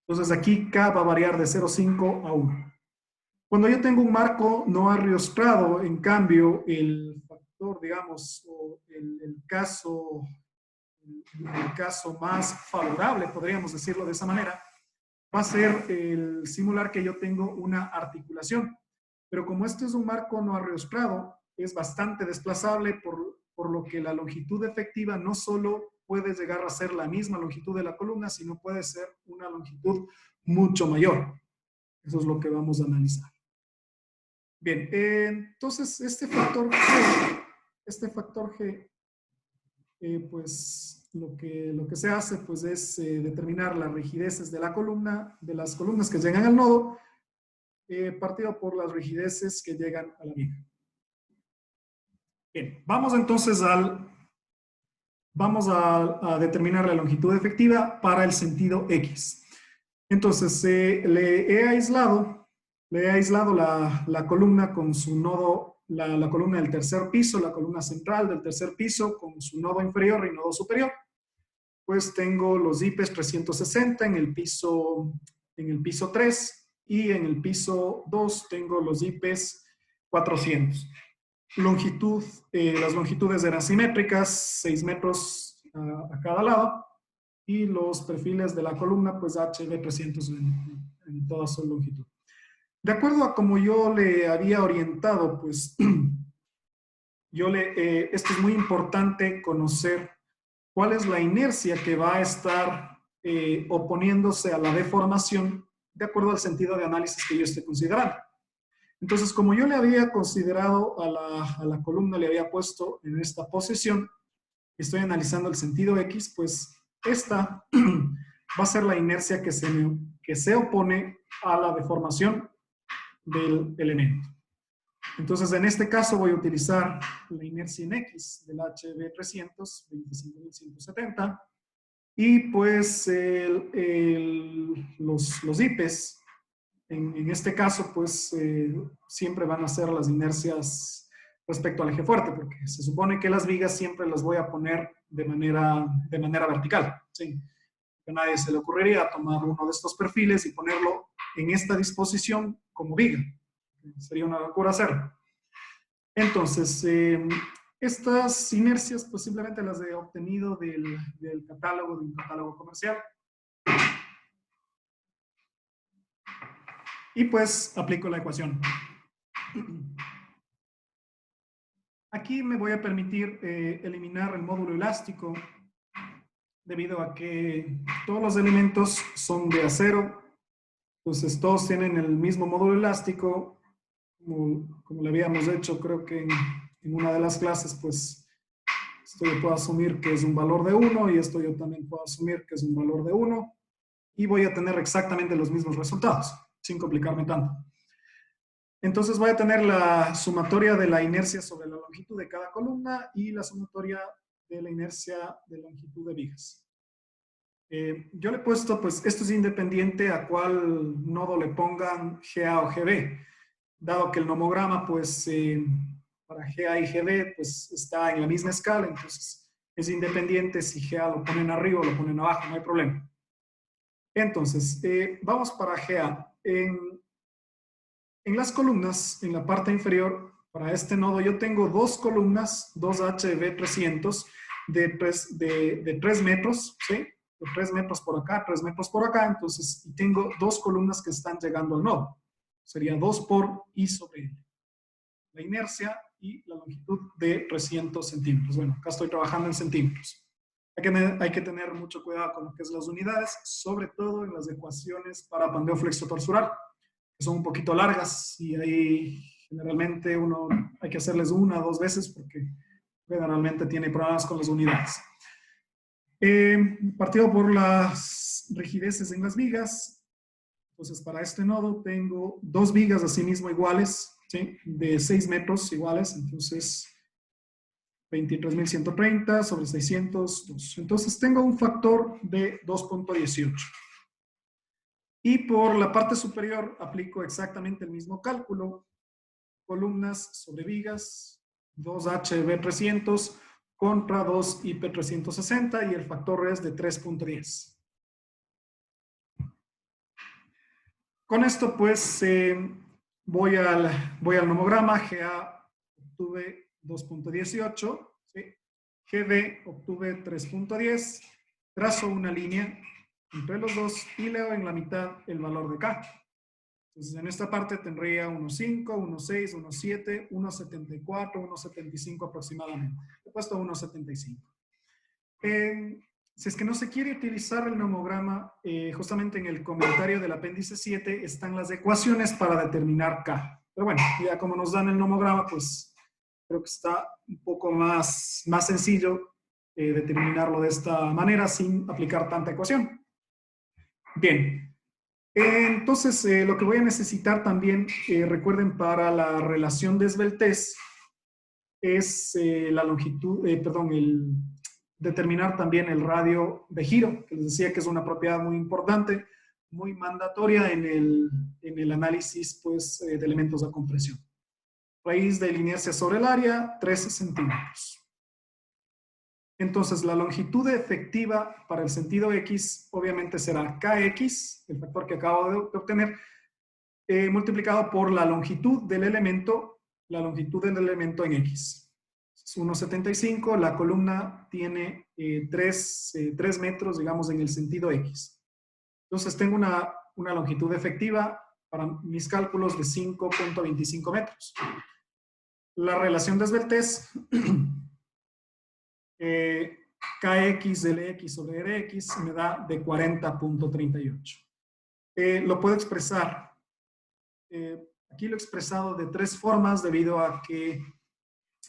Entonces aquí K va a variar de 0,5 a 1. Cuando yo tengo un marco no arriostrado, en cambio, el factor, digamos, o el caso más favorable, podríamos decirlo de esa manera, va a ser el simular que yo tengo una articulación. Pero como este es un marco no arriostrado, es bastante desplazable, por lo que la longitud efectiva no solo puede llegar a ser la misma longitud de la columna, sino puede ser una longitud mucho mayor. Eso es lo que vamos a analizar. Bien, entonces este factor G, pues lo que se hace pues es determinar las rigideces de las columnas que llegan al nodo, partido por las rigideces que llegan a la viga. Bien, vamos entonces a determinar la longitud efectiva para el sentido X. Entonces, le he aislado la columna con su nodo, la columna del tercer piso, la columna central del tercer piso con su nodo inferior y nodo superior. Pues tengo los IPs 360 en el piso 3 y en el piso 2 tengo los IPs 400. Las longitudes eran simétricas, 6 metros a cada lado, y los perfiles de la columna, pues HV300 en toda su longitud. De acuerdo a como yo le había orientado, pues esto es muy importante conocer cuál es la inercia que va a estar oponiéndose a la deformación de acuerdo al sentido de análisis que yo esté considerando. Entonces, como yo le había considerado a la columna, le había puesto en esta posición, estoy analizando el sentido X, pues esta va a ser la inercia que se opone a la deformación del elemento. Entonces, en este caso voy a utilizar la inercia en X del HV300, 25.170, y pues los IPs, en este caso, pues siempre van a ser las inercias respecto al eje fuerte, porque se supone que las vigas siempre las voy a poner de manera vertical. ¿Sí? A nadie se le ocurriría tomar uno de estos perfiles y ponerlo en esta disposición como viga. Sería una locura hacerlo. Entonces, estas inercias pues simplemente las he obtenido de un catálogo comercial. Y pues aplico la ecuación. Aquí me voy a permitir eliminar el módulo elástico debido a que todos los elementos son de acero. Entonces todos tienen el mismo módulo elástico, como le habíamos hecho, creo que en una de las clases, pues esto yo puedo asumir que es un valor de 1 y esto yo también puedo asumir que es un valor de 1 y voy a tener exactamente los mismos resultados, sin complicarme tanto. Entonces voy a tener la sumatoria de la inercia sobre la longitud de cada columna y la sumatoria de la inercia de longitud de vigas. Yo le he puesto, pues esto es independiente a cuál nodo le pongan GA o GB, dado que el nomograma, pues para GA y GB, pues está en la misma escala, entonces es independiente si GA lo ponen arriba o lo ponen abajo, no hay problema. Entonces, vamos para GA. En las columnas, en la parte inferior, para este nodo, yo tengo dos columnas, dos HB300 de 3 metros, ¿sí? De 3 metros por acá, 3 metros por acá, entonces tengo dos columnas que están llegando al nodo. Sería 2 por I sobre L. La inercia y la longitud de 300 centímetros. Bueno, acá estoy trabajando en centímetros. Hay que tener mucho cuidado con lo que es las unidades, sobre todo en las ecuaciones para pandeo flexo-torsural, que son un poquito largas y ahí generalmente uno hay que hacerles una o dos veces porque generalmente tiene problemas con las unidades. Partido por las rigideces en las vigas, entonces para este nodo tengo dos vigas asimismo iguales, ¿sí? De 6 metros iguales, entonces 23.130 sobre 602. Entonces tengo un factor de 2.18. Y por la parte superior aplico exactamente el mismo cálculo. Columnas sobre vigas, 2 HB300 contra 2 IP360 y el factor es de 3.10. Con esto pues voy al nomograma. GA obtuve 2.18, ¿sí? GB obtuve 3.10, trazo una línea entre los dos y leo en la mitad el valor de K. Entonces en esta parte tendría 1.5, 1.6, 1.7, 1.74, 1.75 aproximadamente. He puesto 1.75. Si es que no se quiere utilizar el nomograma, justamente en el comentario del apéndice 7 están las ecuaciones para determinar K. Pero bueno, ya como nos dan el nomograma, pues creo que está un poco más sencillo determinarlo de esta manera sin aplicar tanta ecuación. Bien. Entonces, lo que voy a necesitar también, recuerden, para la relación de esbeltez, es la longitud, determinar también el radio de giro, que les decía que es una propiedad muy importante, muy mandatoria en el análisis pues, de elementos de compresión. Raíz de la inercia sobre el área, 13 centímetros. Entonces, la longitud efectiva para el sentido X obviamente será KX, el factor que acabo de obtener, multiplicado por la longitud del elemento en X. Es 1.75, la columna tiene 3 metros, digamos, en el sentido X. Entonces, tengo una longitud efectiva para mis cálculos de 5.25 metros. La relación de esbeltez KX del X sobre RX me da de 40.38. Lo puedo expresar. Aquí lo he expresado de 3 formas debido a que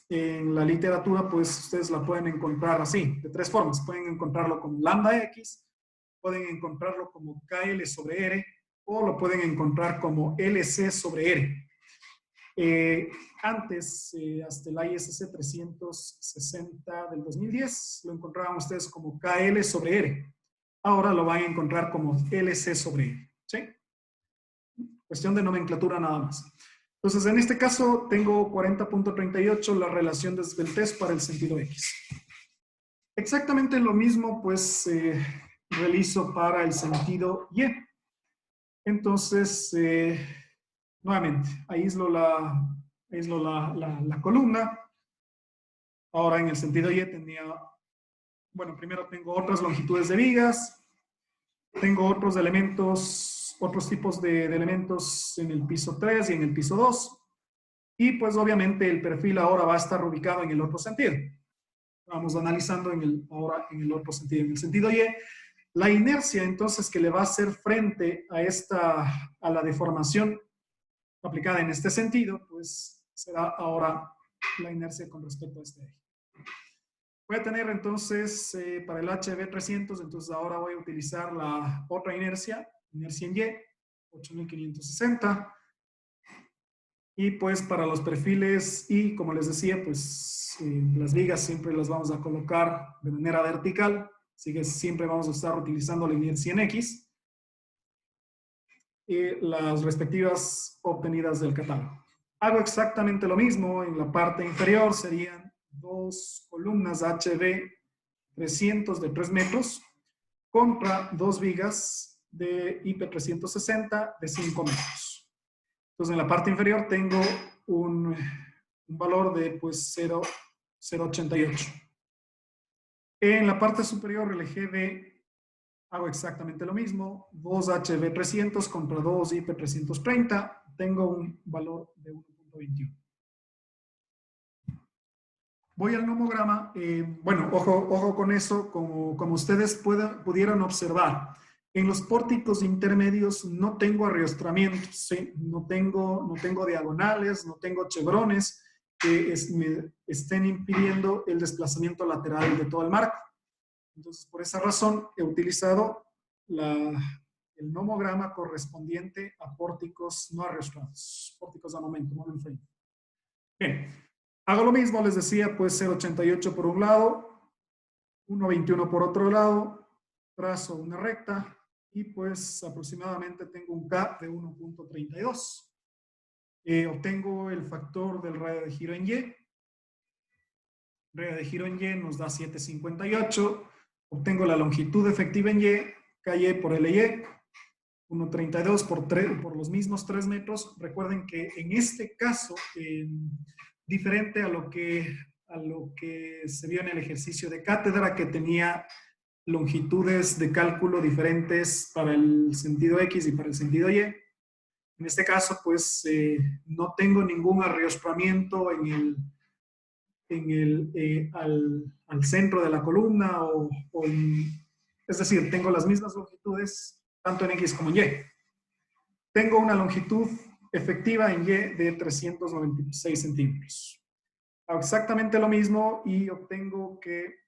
en la literatura pues ustedes la pueden encontrar así, de 3 formas. Pueden encontrarlo como lambda X, pueden encontrarlo como KL sobre R o lo pueden encontrar como LC sobre R. Antes, hasta el ISC 360 del 2010, lo encontraban ustedes como KL sobre R. Ahora lo van a encontrar como LC sobre R. ¿Sí? Cuestión de nomenclatura nada más. Entonces, en este caso, tengo 40.38 la relación de esbeltez para el sentido X. Exactamente lo mismo, pues, realizo para el sentido Y. Entonces, nuevamente, aíslo la columna. Ahora en el sentido Y tenía, bueno, primero tengo otras longitudes de vigas, tengo otros elementos, otros tipos de elementos en el piso 3 y en el piso 2. Y pues obviamente el perfil ahora va a estar ubicado en el otro sentido. Vamos analizando ahora en el otro sentido. En el sentido Y La inercia, entonces, que le va a hacer frente a la deformación aplicada en este sentido, pues será ahora la inercia con respecto a este eje. Voy a tener entonces para el HB300, entonces ahora voy a utilizar la otra inercia en Y, 8560. Y pues para los perfiles Y, como les decía, pues las vigas siempre las vamos a colocar de manera vertical, así que siempre vamos a estar utilizando la inercia en X y las respectivas obtenidas del catálogo. Hago exactamente lo mismo en la parte inferior, serían dos columnas HB 300 de 3 metros contra dos vigas de IP 360 de 5 metros. Entonces en la parte inferior tengo un valor de pues 0,88. En la parte superior el GB hago exactamente lo mismo, 2 HB300 contra 2 IP330, tengo un valor de 1.21. Voy al nomograma, bueno, ojo con eso, como ustedes pudieron observar, en los pórticos intermedios no tengo arriostramientos, ¿sí? no tengo diagonales, no tengo chevrones que me estén impidiendo el desplazamiento lateral de todo el marco. Entonces, por esa razón, he utilizado el nomograma correspondiente a pórticos no arriostrados, pórticos a momento frame. Bien, hago lo mismo, les decía, pues 0,88 por un lado, 1,21 por otro lado, trazo una recta y pues aproximadamente tengo un K de 1.32. Obtengo el factor del radio de giro en Y. Radio de giro en Y nos da 7,58. Obtengo la longitud efectiva en Y, KY por LY, 1,32 por los mismos 3 metros. Recuerden que en este caso, diferente a lo que se vio en el ejercicio de cátedra, que tenía longitudes de cálculo diferentes para el sentido X y para el sentido Y. En este caso, pues, no tengo ningún arriostramiento al centro de la columna, es decir, tengo las mismas longitudes tanto en X como en Y. Tengo una longitud efectiva en Y de 396 centímetros. Hago exactamente lo mismo y obtengo que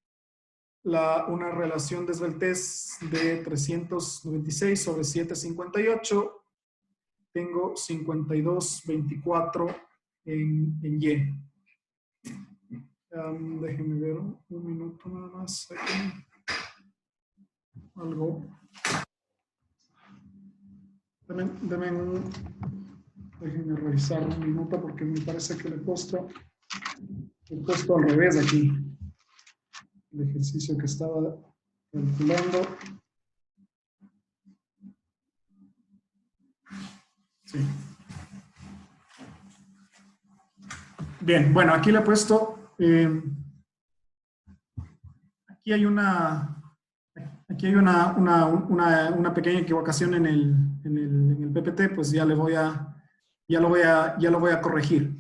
una relación de esbeltez de 396 sobre 7,58, tengo 52,24 en Y. Déjenme ver un minuto nada más. Algo. Déjenme revisar un minuto porque me parece que le he puesto al revés aquí. El ejercicio que estaba calculando. Sí. Bien, bueno, aquí le he puesto. Aquí hay una pequeña equivocación en el PPT, pues ya lo voy a corregir.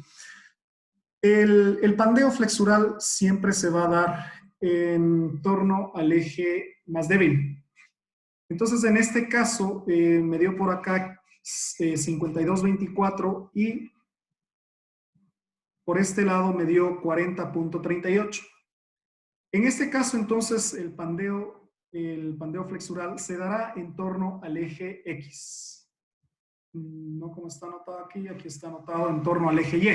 El pandeo flexural siempre se va a dar en torno al eje más débil. Entonces, en este caso, me dio por acá 52,24 y por este lado me dio 40,38. En este caso, entonces, el pandeo flexural se dará en torno al eje X. No como está anotado aquí está anotado en torno al eje Y.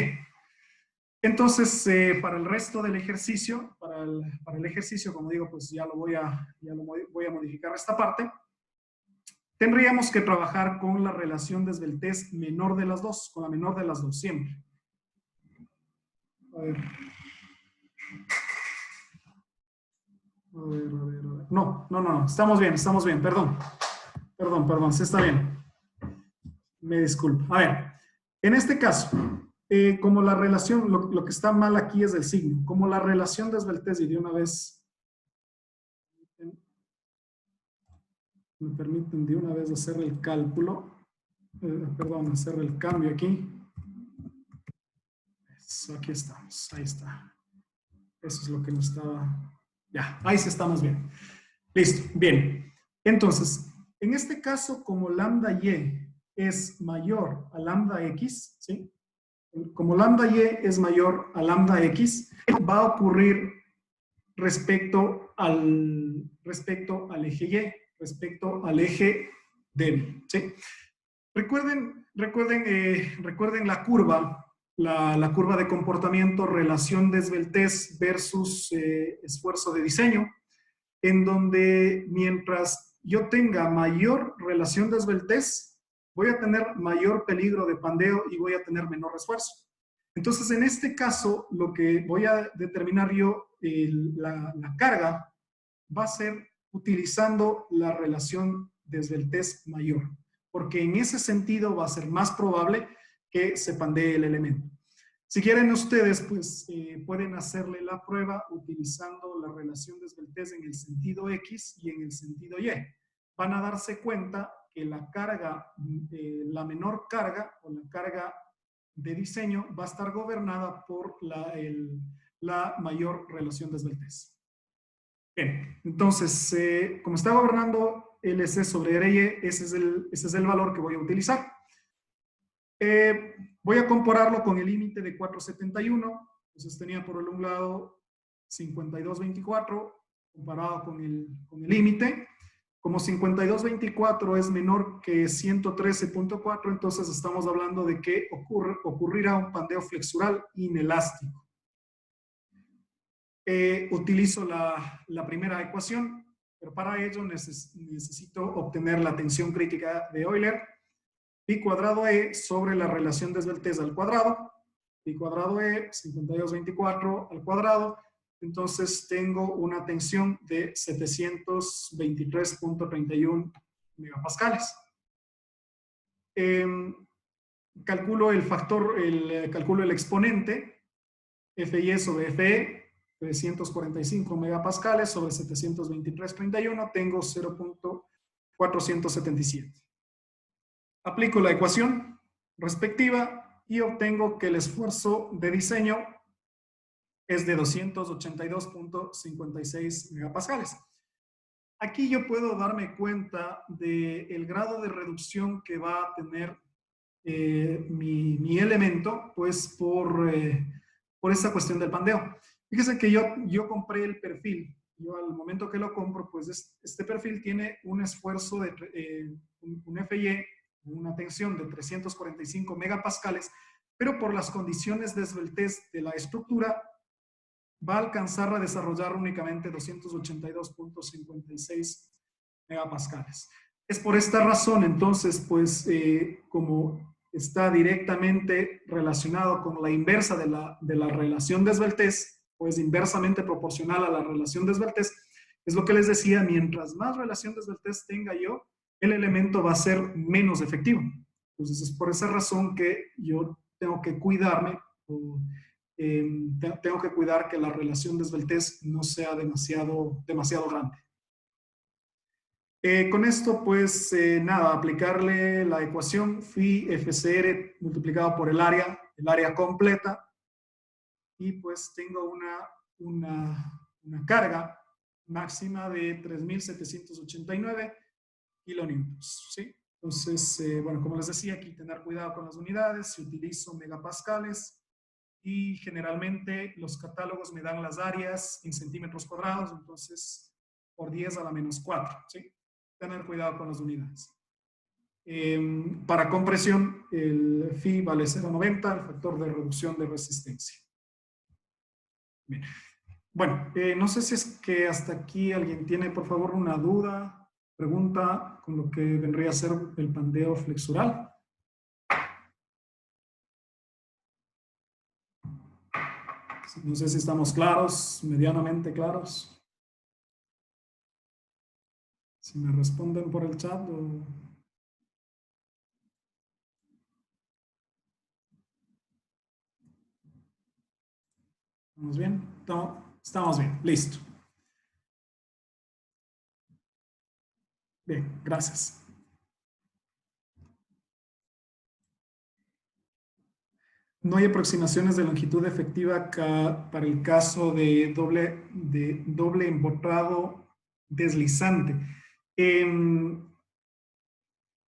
Entonces, para el resto del ejercicio, para el ejercicio, como digo, pues ya lo voy a modificar esta parte. Tendríamos que trabajar con la relación de esbeltez menor de las dos, con la menor de las dos, siempre. A ver. A ver. No, estamos bien, perdón, sí está bien. Me disculpo. A ver, en este caso, como la relación, lo que está mal aquí es el signo, como la relación de esbeltez, y de una vez, me permiten de una vez hacer el cálculo, hacer el cambio aquí. Eso, aquí estamos, ahí está. Eso es lo que nos estaba... Ya, ahí sí estamos bien. Listo, bien. Entonces, en este caso, como lambda y es mayor a lambda x, ¿sí? Como lambda y es mayor a lambda x, va a ocurrir respecto al eje y, respecto al eje débil, ¿sí? Recuerden la curva, la curva de comportamiento, relación de esbeltez versus esfuerzo de diseño, en donde mientras yo tenga mayor relación de esbeltez, voy a tener mayor peligro de pandeo y voy a tener menor esfuerzo. Entonces, en este caso, lo que voy a determinar yo, la carga, va a ser utilizando la relación de esbeltez mayor, porque en ese sentido va a ser más probable que se pandee el elemento. Si quieren ustedes, pues pueden hacerle la prueba utilizando la relación de esbeltez en el sentido X y en el sentido Y. Van a darse cuenta que la carga, la menor carga o la carga de diseño va a estar gobernada por la mayor relación de esbeltez. Bien, entonces, como está gobernando LC sobre RY, ese es el valor que voy a utilizar. Voy a compararlo con el límite de 471. Entonces tenía por un lado 52.24 comparado con el límite. Como 52.24 es menor que 113.4, entonces estamos hablando de que ocurrirá un pandeo flexural inelástico. Utilizo la primera ecuación, pero para ello necesito obtener la tensión crítica de Euler. Pi cuadrado E sobre la relación de esbeltez al cuadrado. Pi cuadrado E, 52.24 al cuadrado. Entonces tengo una tensión de 723.31 megapascales. Calculo el factor, calculo el exponente, FY sobre FE, 345 megapascales sobre 723.31, tengo 0.477. Aplico la ecuación respectiva y obtengo que el esfuerzo de diseño es de 282.56 megapascales. Aquí yo puedo darme cuenta del grado de reducción que va a tener mi elemento, pues por esa cuestión del pandeo. Fíjese que yo compré el perfil. Yo al momento que lo compro, pues este perfil tiene un esfuerzo de un FY, una tensión de 345 megapascales, pero por las condiciones de esbeltez de la estructura, va a alcanzar a desarrollar únicamente 282.56 megapascales. Es por esta razón, entonces, pues, como está directamente relacionado con la inversa de la relación de esbeltez, pues inversamente proporcional a la relación de esbeltez, es lo que les decía, mientras más relación de esbeltez tenga yo, el elemento va a ser menos efectivo. Entonces, es por esa razón que yo tengo que cuidarme, tengo que cuidar que la relación de esbeltez no sea demasiado grande. Con esto, pues, nada, aplicarle la ecuación phi FCR multiplicado por el área completa, y pues tengo una carga máxima de 3.789 kilonewtons, ¿sí? Entonces, bueno, como les decía, aquí tener cuidado con las unidades, si utilizo megapascales, y generalmente los catálogos me dan las áreas en centímetros cuadrados, entonces por 10 a la menos 4, ¿sí? Tener cuidado con las unidades. Para compresión, el phi vale 0.90, el factor de reducción de resistencia. Bien. Bueno, no sé si es que hasta aquí alguien tiene, por favor, una duda, pregunta con lo que vendría a ser el pandeo flexural. No sé si estamos claros, medianamente claros. Si me responden por el chat o... ¿Estamos bien? Estamos bien, listo. Bien, gracias. No hay aproximaciones de longitud efectiva para el caso de doble embotrado deslizante.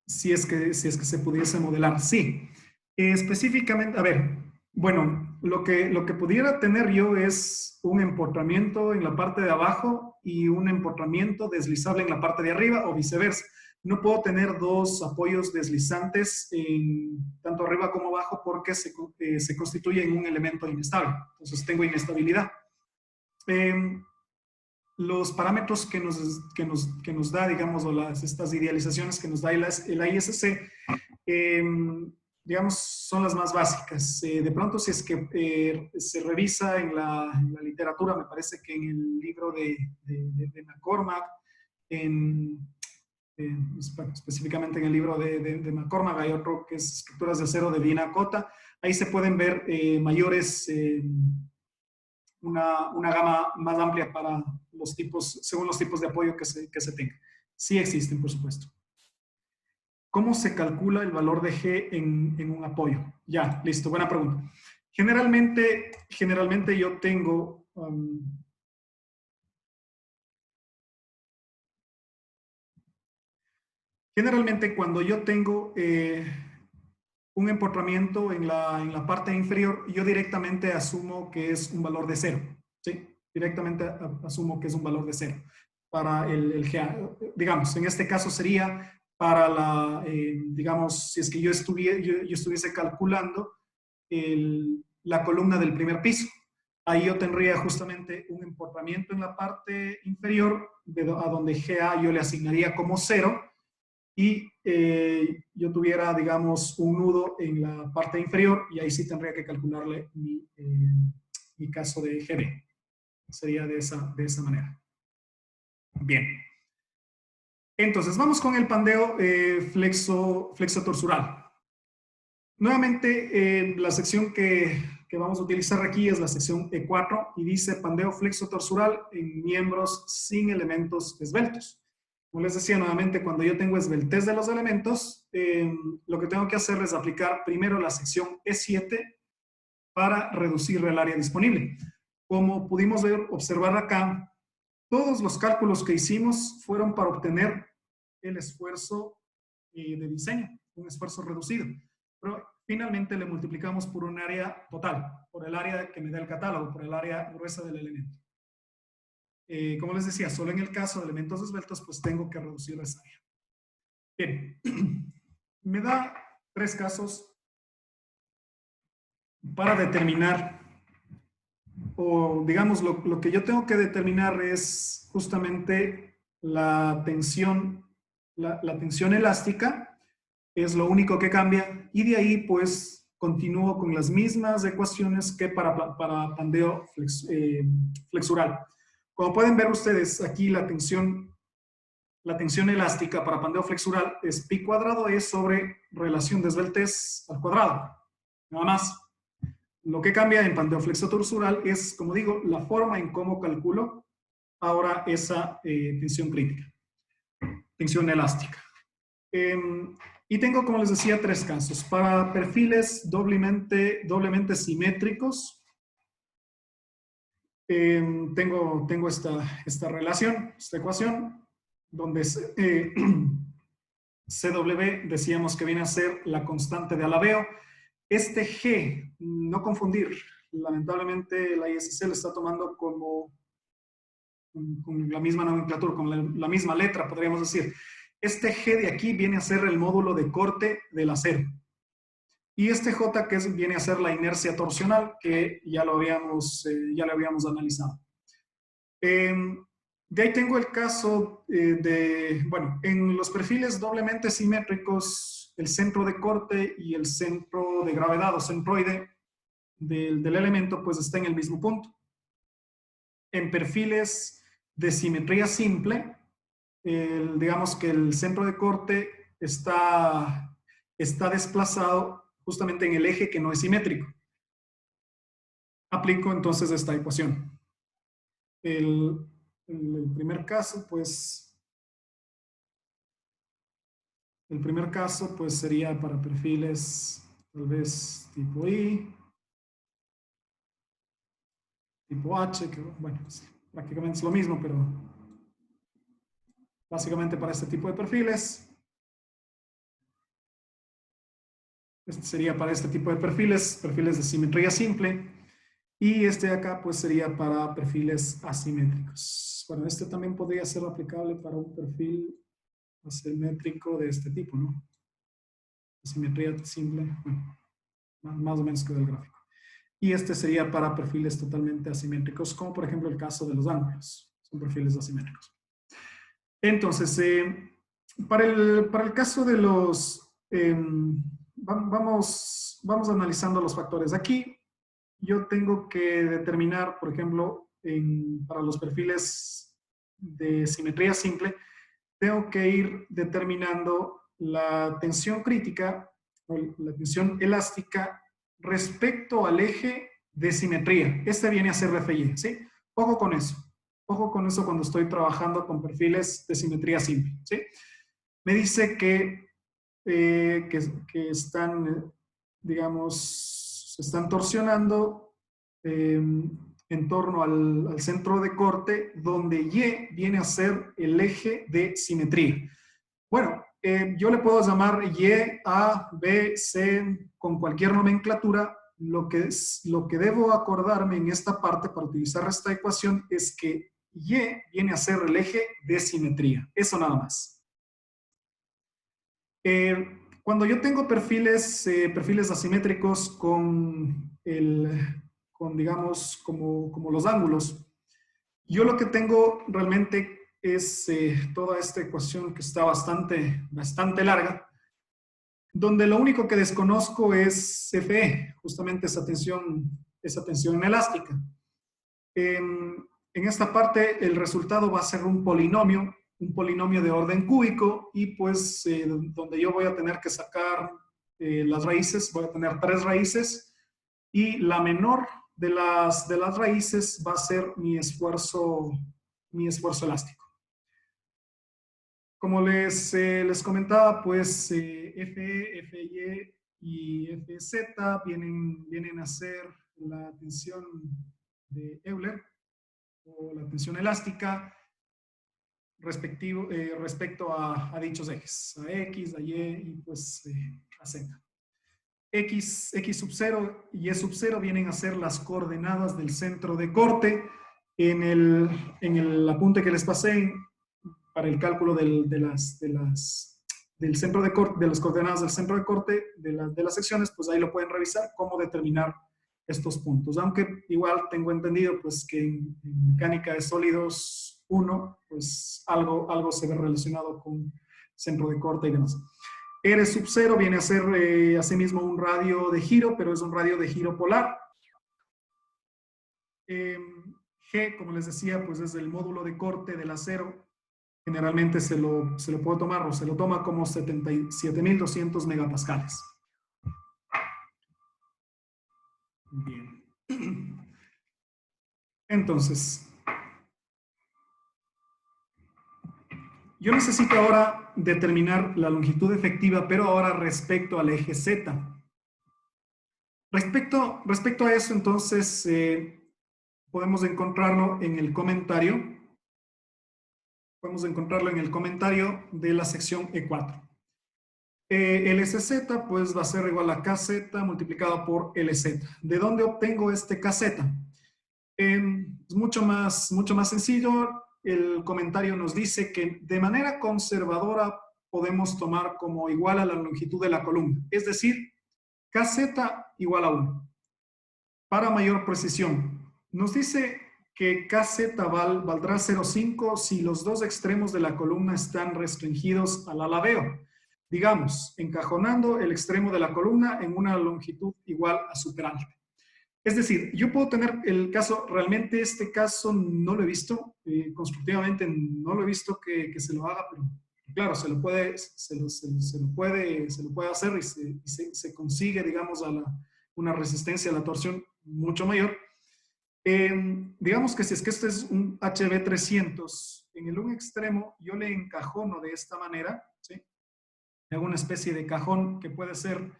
Si es que se pudiese modelar, sí. Específicamente, a ver, bueno, lo que pudiera tener yo es un empotramiento en la parte de abajo y un empotramiento deslizable en la parte de arriba o viceversa. No puedo tener dos apoyos deslizantes tanto arriba como abajo porque se constituyen un elemento inestable. Entonces tengo inestabilidad. Eh, los parámetros que nos da, digamos, o estas idealizaciones que nos da el ISC, eh, digamos, son las más básicas. De pronto, si es que se revisa en la literatura, me parece que en el libro de McCormack, en, específicamente en el libro de McCormack, hay otro que es Estructuras de acero de Dina Cota, ahí se pueden ver mayores una gama más amplia para los tipos, según los tipos de apoyo que se tenga. Sí existen, por supuesto. ¿Cómo se calcula el valor de G en un apoyo? Ya, listo, buena pregunta. Generalmente yo tengo... generalmente cuando yo tengo un empotramiento en la parte inferior, yo directamente asumo que es un valor de cero. ¿Sí? Directamente asumo que es un valor de cero para el GA. Digamos, en este caso sería para digamos, si es que yo estuviese calculando la columna del primer piso. Ahí yo tendría justamente un empotramiento en la parte inferior, a donde GA yo le asignaría como cero, y yo tuviera, digamos, un nudo en la parte inferior, y ahí sí tendría que calcularle mi caso de GB. Sería de esa manera. Bien. Entonces, vamos con el pandeo flexo-torsural. Nuevamente, la sección que vamos a utilizar aquí es la sección E4 y dice pandeo flexo-torsural en miembros sin elementos esbeltos. Como les decía nuevamente, cuando yo tengo esbeltez de los elementos, lo que tengo que hacer es aplicar primero la sección E7 para reducir el área disponible. Como pudimos observar acá, todos los cálculos que hicimos fueron para obtener el esfuerzo de diseño, un esfuerzo reducido. Pero finalmente le multiplicamos por un área total, por el área que me da el catálogo, por el área gruesa del elemento. Como les decía, solo en el caso de elementos esbeltos, pues tengo que reducir esa área. Bien, me da tres casos para determinar, o digamos, lo que yo tengo que determinar es justamente la tensión elástica, es lo único que cambia, y de ahí pues continúo con las mismas ecuaciones que para pandeo flexural. Como pueden ver ustedes, aquí la tensión elástica para pandeo flexural es pi cuadrado E sobre relación de esbeltez al cuadrado. Nada más. Lo que cambia en pandeo flexo-torsural es, como digo, la forma en cómo calculo ahora esa tensión crítica, tensión elástica. Y tengo, como les decía, tres casos. Para perfiles doblemente simétricos, tengo esta relación, esta ecuación, donde CW decíamos que viene a ser la constante de alabeo. Este G, no confundir, lamentablemente la ISC lo está tomando como con la misma nomenclatura, con la misma letra, podríamos decir. Este G de aquí viene a ser el módulo de corte del acero. Y este J que viene a ser la inercia torsional, que ya lo habíamos analizado. De ahí tengo el caso bueno, en los perfiles doblemente simétricos, el centro de corte y el centro de gravedad o centroide del elemento, pues está en el mismo punto. En perfiles de simetría simple, digamos que el centro de corte está desplazado justamente en el eje que no es simétrico. Aplico entonces esta ecuación. El primer caso, pues, sería para perfiles tal vez tipo I, tipo H, que bueno, prácticamente es lo mismo, pero básicamente para este tipo de perfiles. Este sería para este tipo de perfiles, perfiles de simetría simple. Y este de acá, pues sería para perfiles asimétricos. Bueno, este también podría ser aplicable para un perfil asimétrico de este tipo, ¿no? Simetría simple, bueno, más o menos quedó el gráfico. Y este sería para perfiles totalmente asimétricos, como por ejemplo el caso de los ángulos. Son perfiles asimétricos. Entonces, para el caso de los... vamos analizando los factores. Aquí yo tengo que determinar, por ejemplo, para los perfiles de simetría simple, tengo que ir determinando la tensión crítica o la tensión elástica respecto al eje de simetría. Este viene a ser RFI, ¿sí? Ojo con eso. Ojo con eso cuando estoy trabajando con perfiles de simetría simple, ¿sí? Me dice que están, digamos, se están torsionando en torno al centro de corte, donde Y viene a ser el eje de simetría. Bueno, yo le puedo llamar Y, A, B, C, con cualquier nomenclatura. Lo que debo acordarme en esta parte para utilizar esta ecuación es que Y viene a ser el eje de simetría. Eso nada más. Cuando yo tengo perfiles asimétricos con digamos, como los ángulos, yo lo que tengo realmente es toda esta ecuación que está bastante larga, donde lo único que desconozco es Fe, justamente esa tensión elástica. En esta parte el resultado va a ser un polinomio de orden cúbico, y pues donde yo voy a tener que sacar las raíces, voy a tener 3 raíces, y la menor de las raíces va a ser mi esfuerzo elástico. Como les comentaba, pues Fe, Fy y Fz vienen a ser la tensión de Euler o la tensión elástica respecto a dichos ejes, a X, a Y y pues a Z. X sub 0 y Y sub 0 vienen a ser las coordenadas del centro de corte en el apunte que les pasé para el cálculo del centro de corte, de las coordenadas del centro de corte de las secciones. Pues ahí lo pueden revisar cómo determinar estos puntos, aunque igual tengo entendido pues que en mecánica de sólidos 1 pues algo se ve relacionado con centro de corte y demás. R sub 0 viene a ser asimismo un radio de giro, pero es un radio de giro polar. G, como les decía, pues es el módulo de corte del acero. Generalmente se lo puede tomar o se lo toma como 77.200 megapascales. Bien. Entonces, yo necesito ahora determinar la longitud efectiva, pero ahora respecto al eje Z. Respecto a eso, entonces, podemos encontrarlo en el comentario. Podemos encontrarlo en el comentario de la sección E4. El SZ pues va a ser igual a KZ multiplicado por LZ. ¿De dónde obtengo este KZ? Es mucho más sencillo. El comentario nos dice que de manera conservadora podemos tomar como igual a la longitud de la columna, es decir, KZ igual a 1. Para mayor precisión, nos dice que KZ valdrá 0,5 si los dos extremos de la columna están restringidos al alaveo. Digamos, encajonando el extremo de la columna en una longitud igual a superalta. Es decir, yo puedo tener el caso, realmente este caso no lo he visto, constructivamente no lo he visto que se lo haga, pero claro, se lo puede hacer y se consigue, digamos, una resistencia a la torsión mucho mayor. Digamos que si es que este es un HB300, en un extremo yo le encajono de esta manera, ¿sí? Hago una especie de cajón que puede ser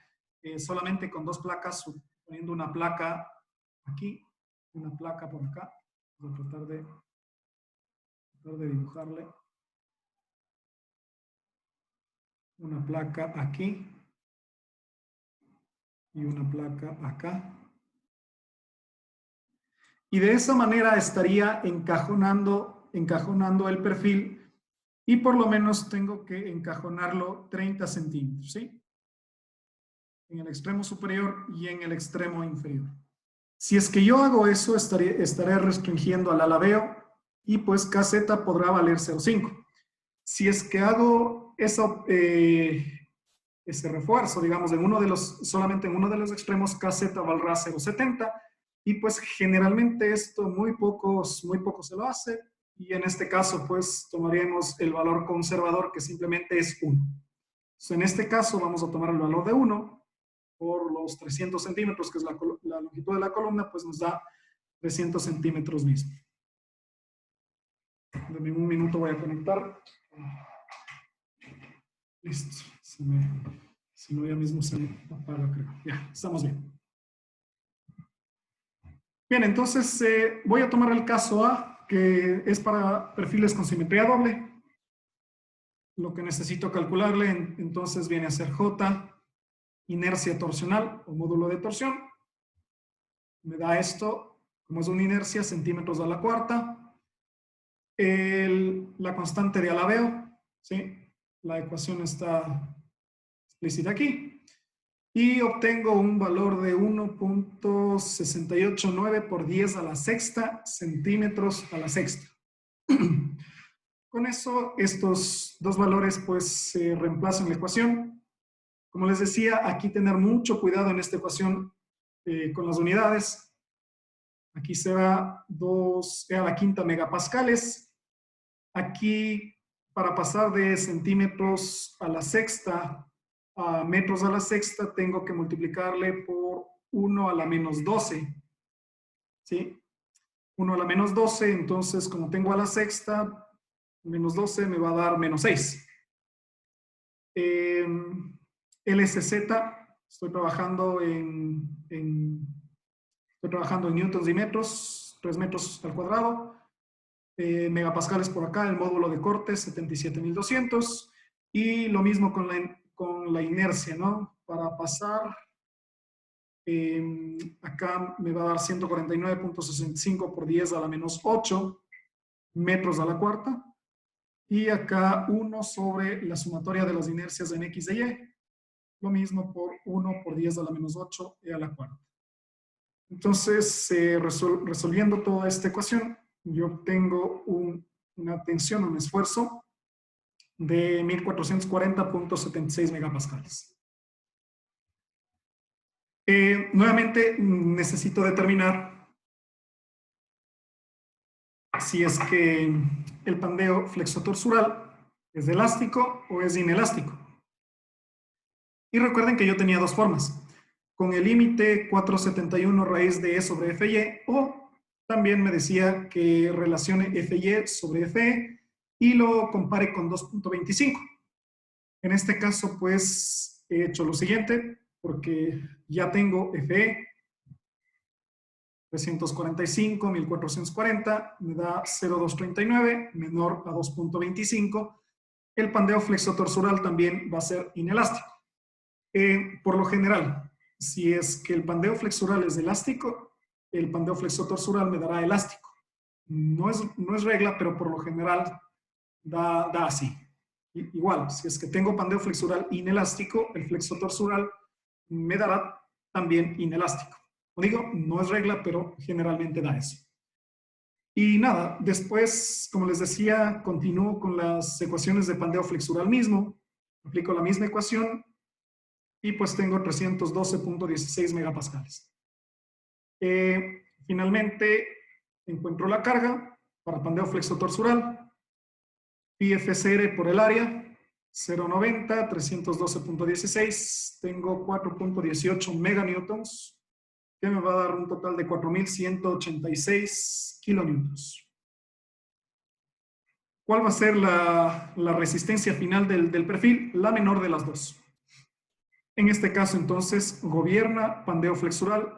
solamente con 2 placas, poniendo una placa aquí, una placa por acá. Voy a tratar de dibujarle. una placa aquí y una placa acá. Y de esa manera estaría encajonando el perfil y por lo menos tengo que encajonarlo 30 centímetros, ¿sí? En el extremo superior y en el extremo inferior. Si es que yo hago eso, estaré restringiendo al alabeo y pues KZ podrá valer 0,5. Si es que hago eso, ese refuerzo, digamos, solamente en uno de los extremos, KZ valdrá 0,70 y pues generalmente esto muy poco se lo hace y en este caso pues tomaríamos el valor conservador que simplemente es 1. Entonces, en este caso vamos a tomar el valor de 1 por los 300 centímetros, que es la longitud de la columna, pues nos da 300 centímetros mismo. En un minuto voy a conectar. Listo. Si no, ya mismo se me apaga, creo. Ya, estamos bien. Bien, entonces voy a tomar el caso A, que es para perfiles con simetría doble. Lo que necesito calcularle, entonces viene a ser J, inercia torsional o módulo de torsión. Me da esto, como es una inercia, centímetros a la cuarta. La constante de alabeo, ¿sí? La ecuación está explícita aquí. Y obtengo un valor de 1.689 por 10 a la sexta centímetros a la sexta. Con eso, estos dos valores pues se reemplazan en la ecuación. Como les decía, aquí tener mucho cuidado en esta ecuación con las unidades. Aquí se va 2 a la quinta megapascales. Aquí, para pasar de centímetros a la sexta a metros a la sexta, tengo que multiplicarle por 1 a la menos 12. ¿Sí? 1 a la menos 12, entonces como tengo a la sexta, menos 12 me va a dar menos 6. LSZ, estoy trabajando en newtons y metros, 3 metros al cuadrado. Megapascales por acá, el módulo de corte 77.200 y lo mismo con la inercia, ¿no? Para pasar, acá me va a dar 149.65 por 10 a la menos 8 metros a la cuarta y acá 1 sobre la sumatoria de las inercias en X y Y, lo mismo por 1 por 10 a la menos 8 a la cuarta. Entonces, resolviendo toda esta ecuación, yo obtengo una tensión, un esfuerzo de 1440.76 megapascales. Nuevamente necesito determinar si es que el pandeo flexotorsural es elástico o es inelástico. Y recuerden que yo tenía dos formas, con el límite 471 raíz de E sobre FY, o también me decía que relacione FY sobre FE y lo compare con 2.25. En este caso, pues, he hecho lo siguiente, porque ya tengo FE 345, 1440, me da 0,239, menor a 2.25. El pandeo flexotorsural también va a ser inelástico. Por lo general, si es que el pandeo flexural es elástico, el pandeo flexotorsural me dará elástico. No es regla, pero por lo general da así. Igual, si es que tengo pandeo flexural inelástico, el flexotorsural me dará también inelástico. Como digo, no es regla, pero generalmente da eso. Y nada, después, como les decía, continúo con las ecuaciones de pandeo flexural mismo. Aplico la misma ecuación y pues tengo 312.16 megapascales. Finalmente, encuentro la carga para pandeo flexotorsural. Pi FCR por el área, 0,90, 312.16. Tengo 4.18 meganewtons, que me va a dar un total de 4.186 kilonewtons. ¿Cuál va a ser la resistencia final del perfil? La menor de las dos. En este caso, entonces, gobierna pandeo flexural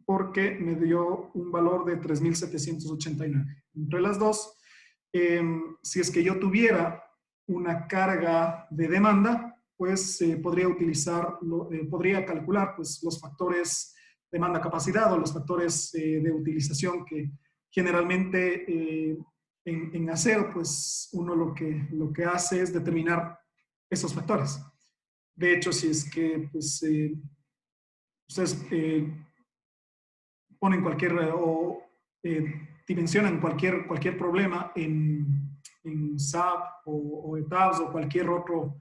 porque me dio un valor de 3.789. Entre las dos, si es que yo tuviera una carga de demanda, pues podría utilizar, podría calcular pues, los factores demanda-capacidad o los factores de utilización que generalmente en acero, pues uno lo que hace es determinar esos factores. De hecho, si es que pues, ustedes ponen cualquier o dimensionan cualquier problema en SAP o ETABS o cualquier otro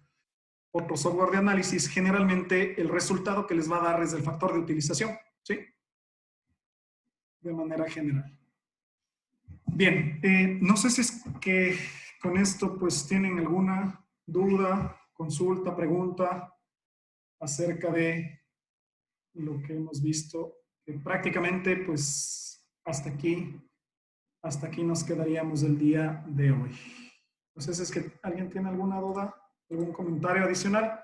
software de análisis, generalmente el resultado que les va a dar es el factor de utilización, ¿sí? De manera general. Bien, no sé si es que con esto pues tienen alguna duda, consulta, pregunta acerca de lo que hemos visto. Prácticamente pues hasta aquí nos quedaríamos el día de hoy. No sé si es que alguien tiene alguna duda, algún comentario adicional,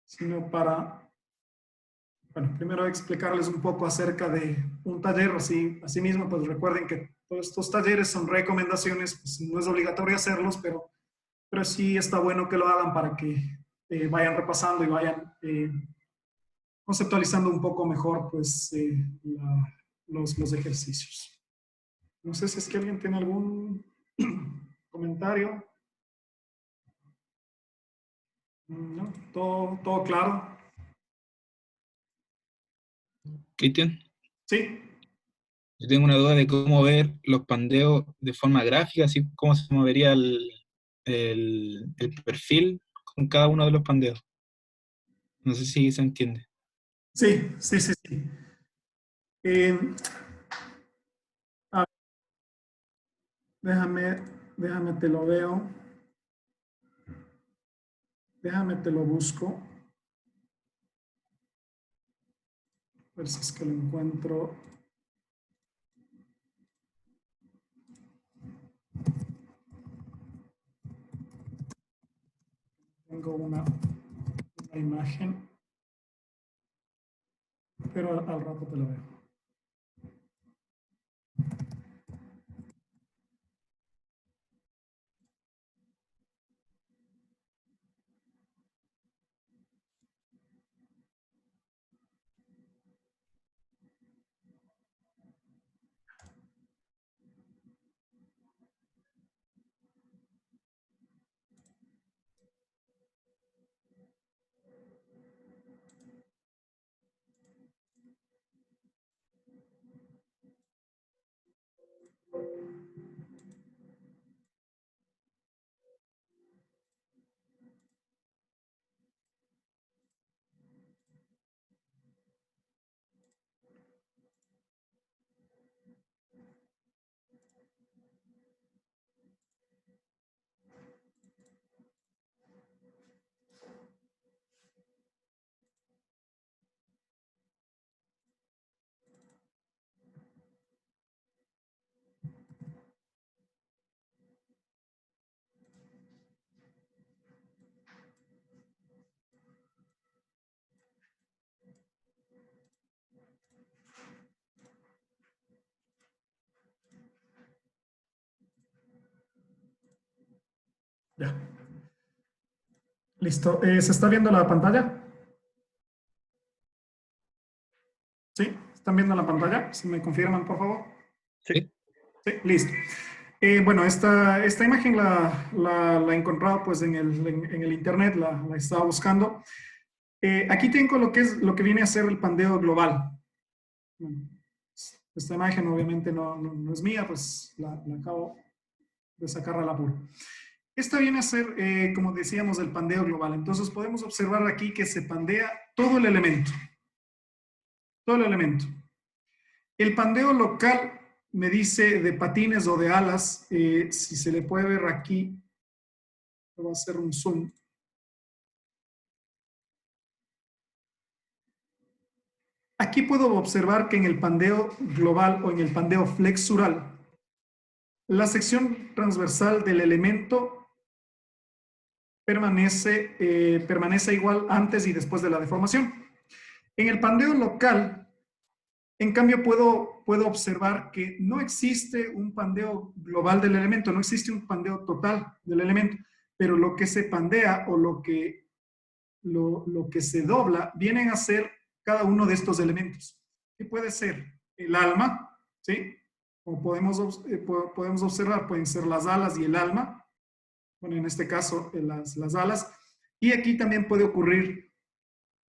sino para, bueno, primero explicarles un poco acerca de un taller, así mismo, pues recuerden que todos estos talleres son recomendaciones, pues no es obligatorio hacerlos, pero sí está bueno que lo hagan para que vayan repasando y vayan conceptualizando un poco mejor, pues, los ejercicios. No sé si es que alguien tiene algún comentario. ¿No? ¿Todo claro? Cristian, Sí. yo tengo una duda de cómo ver los pandeos de forma gráfica, así cómo se movería el perfil con cada uno de los pandeos. No sé si se entiende. Sí. Ah, déjame te lo veo. Déjame te lo busco. A ver si es que lo encuentro. Tengo una imagen, pero al rato te lo veo. Ya. Listo. ¿Se está viendo la pantalla? ¿Sí? ¿Están viendo la pantalla? Si me confirman, por favor. Sí. Sí, listo. Bueno, esta imagen la he encontrado pues en el internet, la estaba buscando. Aquí tengo lo que viene a ser el pandeo global. Bueno, esta imagen obviamente no es mía, pues la acabo de sacar al apuro. Esta viene a ser, como decíamos, el pandeo global. Entonces podemos observar aquí que se pandea todo el elemento. Todo el elemento. El pandeo local me dice de patines o de alas, si se le puede ver aquí, voy a hacer un zoom. Aquí puedo observar que en el pandeo global o en el pandeo flexural, la sección transversal del elemento permanece igual antes y después de la deformación. En el pandeo local, en cambio, puedo observar que no existe un pandeo global del elemento, no existe un pandeo total del elemento, pero lo que se pandea o lo que lo que se dobla vienen a ser cada uno de estos elementos. Que puede ser el alma, ¿sí? Como podemos observar, pueden ser las alas y el alma. Bueno, en este caso, las alas. Y aquí también puede ocurrir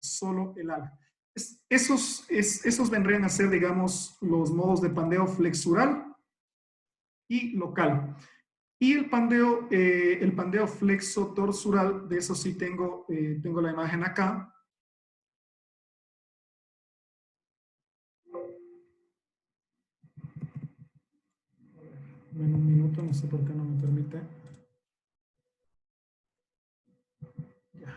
solo el ala. Esos vendrían a ser, digamos, los modos de pandeo flexural y local. Y el pandeo flexo-torsural, de eso sí tengo la imagen acá. En un minuto, no sé por qué no me permite. Ya.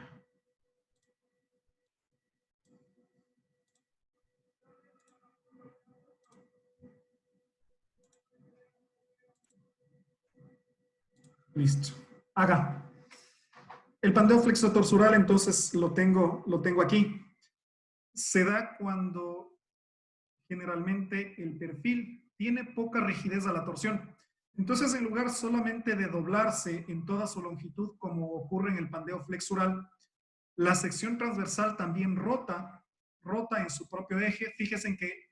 Listo. Acá. El pandeo flexo-torsural, entonces, lo tengo aquí. Se da cuando generalmente el perfil tiene poca rigidez a la torsión. Entonces, en lugar solamente de doblarse en toda su longitud, como ocurre en el pandeo flexural, la sección transversal también rota en su propio eje. Fíjense en que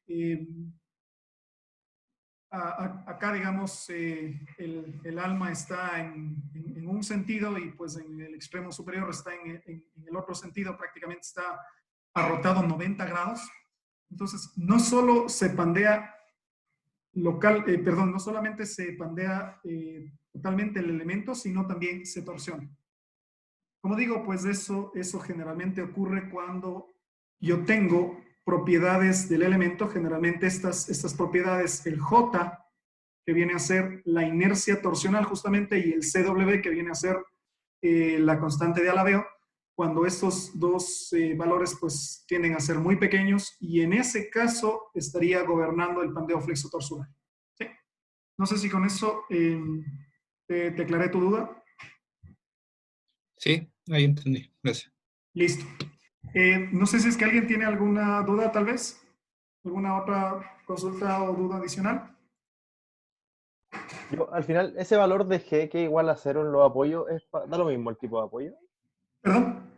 acá, digamos, el alma está en un sentido y pues en el extremo superior está en el otro sentido, prácticamente está arrotado 90 grados. Entonces, no solo se pandea no solamente se pandea totalmente el elemento, sino también se torsiona. Como digo, pues eso generalmente ocurre cuando yo tengo propiedades del elemento, generalmente estas propiedades, el J, que viene a ser la inercia torsional justamente, y el CW, que viene a ser la constante de alabeo, cuando estos dos valores pues tienden a ser muy pequeños, y en ese caso estaría gobernando el pandeo flexo-torsural. ¿Sí? No sé si con eso te aclaré tu duda. Sí, ahí entendí. Gracias. Listo. No sé si es que alguien tiene alguna duda, tal vez. ¿Alguna otra consulta o duda adicional? Yo, al final, ese valor de G que es igual a 0 en los apoyos, da lo mismo el tipo de apoyo. ¿Perdón?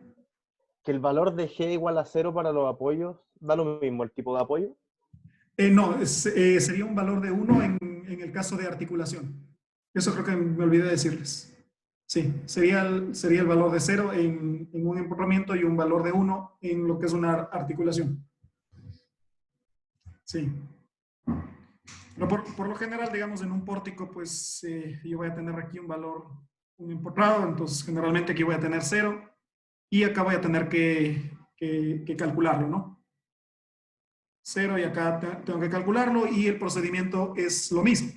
Que el valor de G igual a 0 para los apoyos, da lo mismo el tipo de apoyo. No, sería un valor de 1 en el caso de articulación. Eso creo que me olvidé de decirles. Sí, sería el valor de 0 en un empotramiento y un valor de 1 en lo que es una articulación. Sí. Pero por lo general, digamos, en un pórtico, pues yo voy a tener aquí un empotrado, entonces generalmente aquí voy a tener 0 y acá voy a tener que calcularlo, ¿no? 0 y acá tengo que calcularlo, y el procedimiento es lo mismo.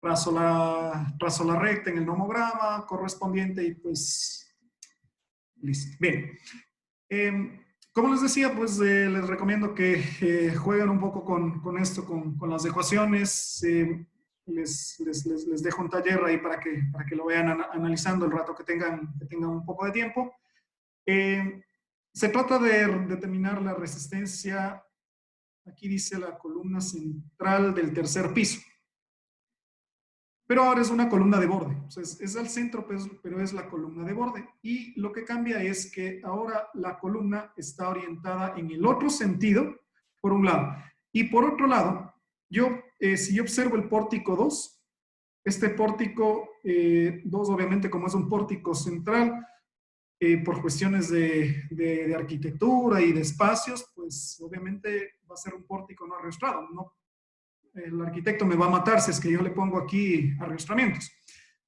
Trazo la recta en el nomograma correspondiente y pues listo. Bien. Como les decía, pues les recomiendo que jueguen un poco con esto, con las ecuaciones. Les dejo un taller ahí para que lo vayan analizando el rato que tengan un poco de tiempo. Se trata de determinar la resistencia. Aquí dice la columna central del tercer piso. Pero ahora es una columna de borde. O sea, es al centro, pero es la columna de borde. Y lo que cambia es que ahora la columna está orientada en el otro sentido, por un lado. Y por otro lado, si yo observo el pórtico 2, este pórtico 2, obviamente, como es un pórtico central, por cuestiones de arquitectura y de espacios, pues obviamente va a ser un pórtico no arrastrado, ¿no? El arquitecto me va a matar si es que yo le pongo aquí arrastramientos.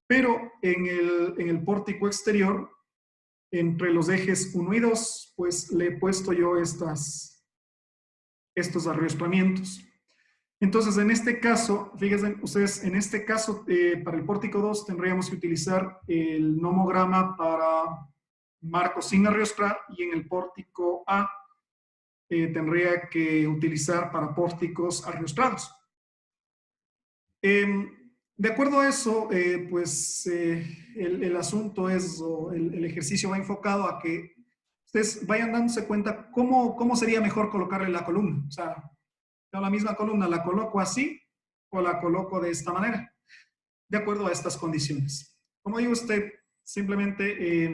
Pero en el pórtico exterior, entre los ejes 1 y 2, pues le he puesto yo estos arrastramientos. Entonces, en este caso, fíjense ustedes, en este caso, para el pórtico 2 tendríamos que utilizar el nomograma para marcos sin arrastrar, y en el pórtico A tendría que utilizar para pórticos arrastrados. De acuerdo a eso, pues el asunto es, o el ejercicio va enfocado a que ustedes vayan dándose cuenta cómo sería mejor colocarle la columna. O sea, yo la misma columna la coloco así o la coloco de esta manera, de acuerdo a estas condiciones. Como digo, usted simplemente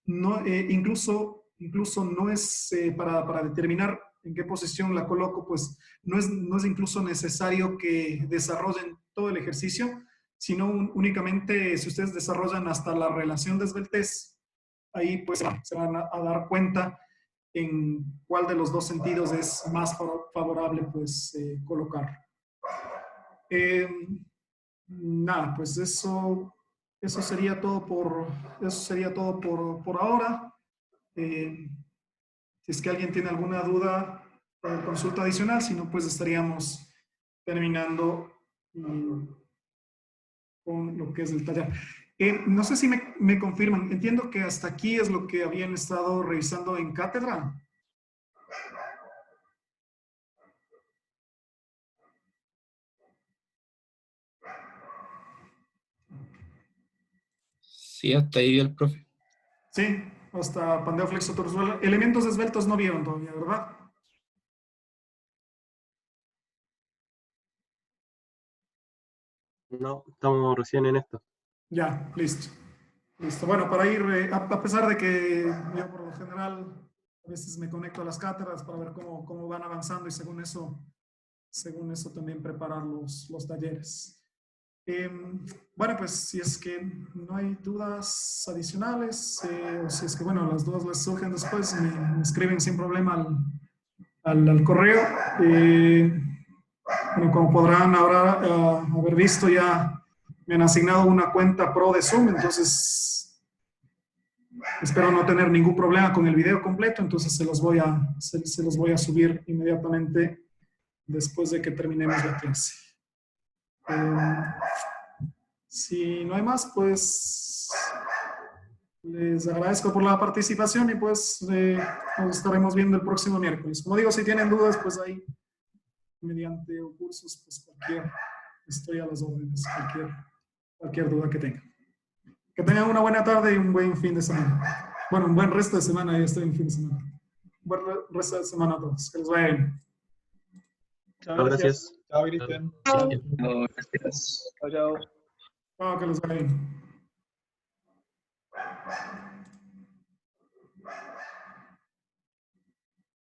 incluso incluso no es para determinar en qué posición la coloco, pues no es incluso necesario que desarrollen todo el ejercicio, sino únicamente si ustedes desarrollan hasta la relación de esbeltez, ahí pues se van a dar cuenta en cuál de los dos sentidos es más favorable pues colocar. Nada, pues eso sería todo por ahora. Si es que alguien tiene alguna duda o consulta adicional, si no, pues estaríamos terminando con lo que es el taller. No sé si me confirman, entiendo que hasta aquí es lo que habían estado revisando en cátedra. Sí, hasta ahí el profe. Sí, hasta pandeo flexo torsuelo. Elementos esbeltos no vieron todavía, ¿verdad? No, estamos recién en esto. Ya, listo. Listo. Bueno, para ir, a pesar de que yo por lo general a veces me conecto a las cátedras para ver cómo van avanzando y según eso también preparar los talleres. Bueno, pues si es que no hay dudas adicionales, o si es que, bueno, las dudas les surgen después, me escriben sin problema al correo. Bueno, como podrán haber visto, ya me han asignado una cuenta pro de Zoom, entonces espero no tener ningún problema con el video completo, entonces se los voy a subir inmediatamente después de que terminemos la clase. Si no hay más, pues les agradezco por la participación y pues nos estaremos viendo el próximo miércoles. Como digo, si tienen dudas, pues ahí mediante cursos, pues estoy a las órdenes, cualquier duda que tengan. Que tengan una buena tarde y un buen fin de semana. Bueno, un buen resto de semana, ya estoy en fin de semana. Un buen resto de semana a todos. Que les vaya bien. Chao, gracias. Chao, Cristian. No, gracias. Chao, chao. Chao, que les vaya bien.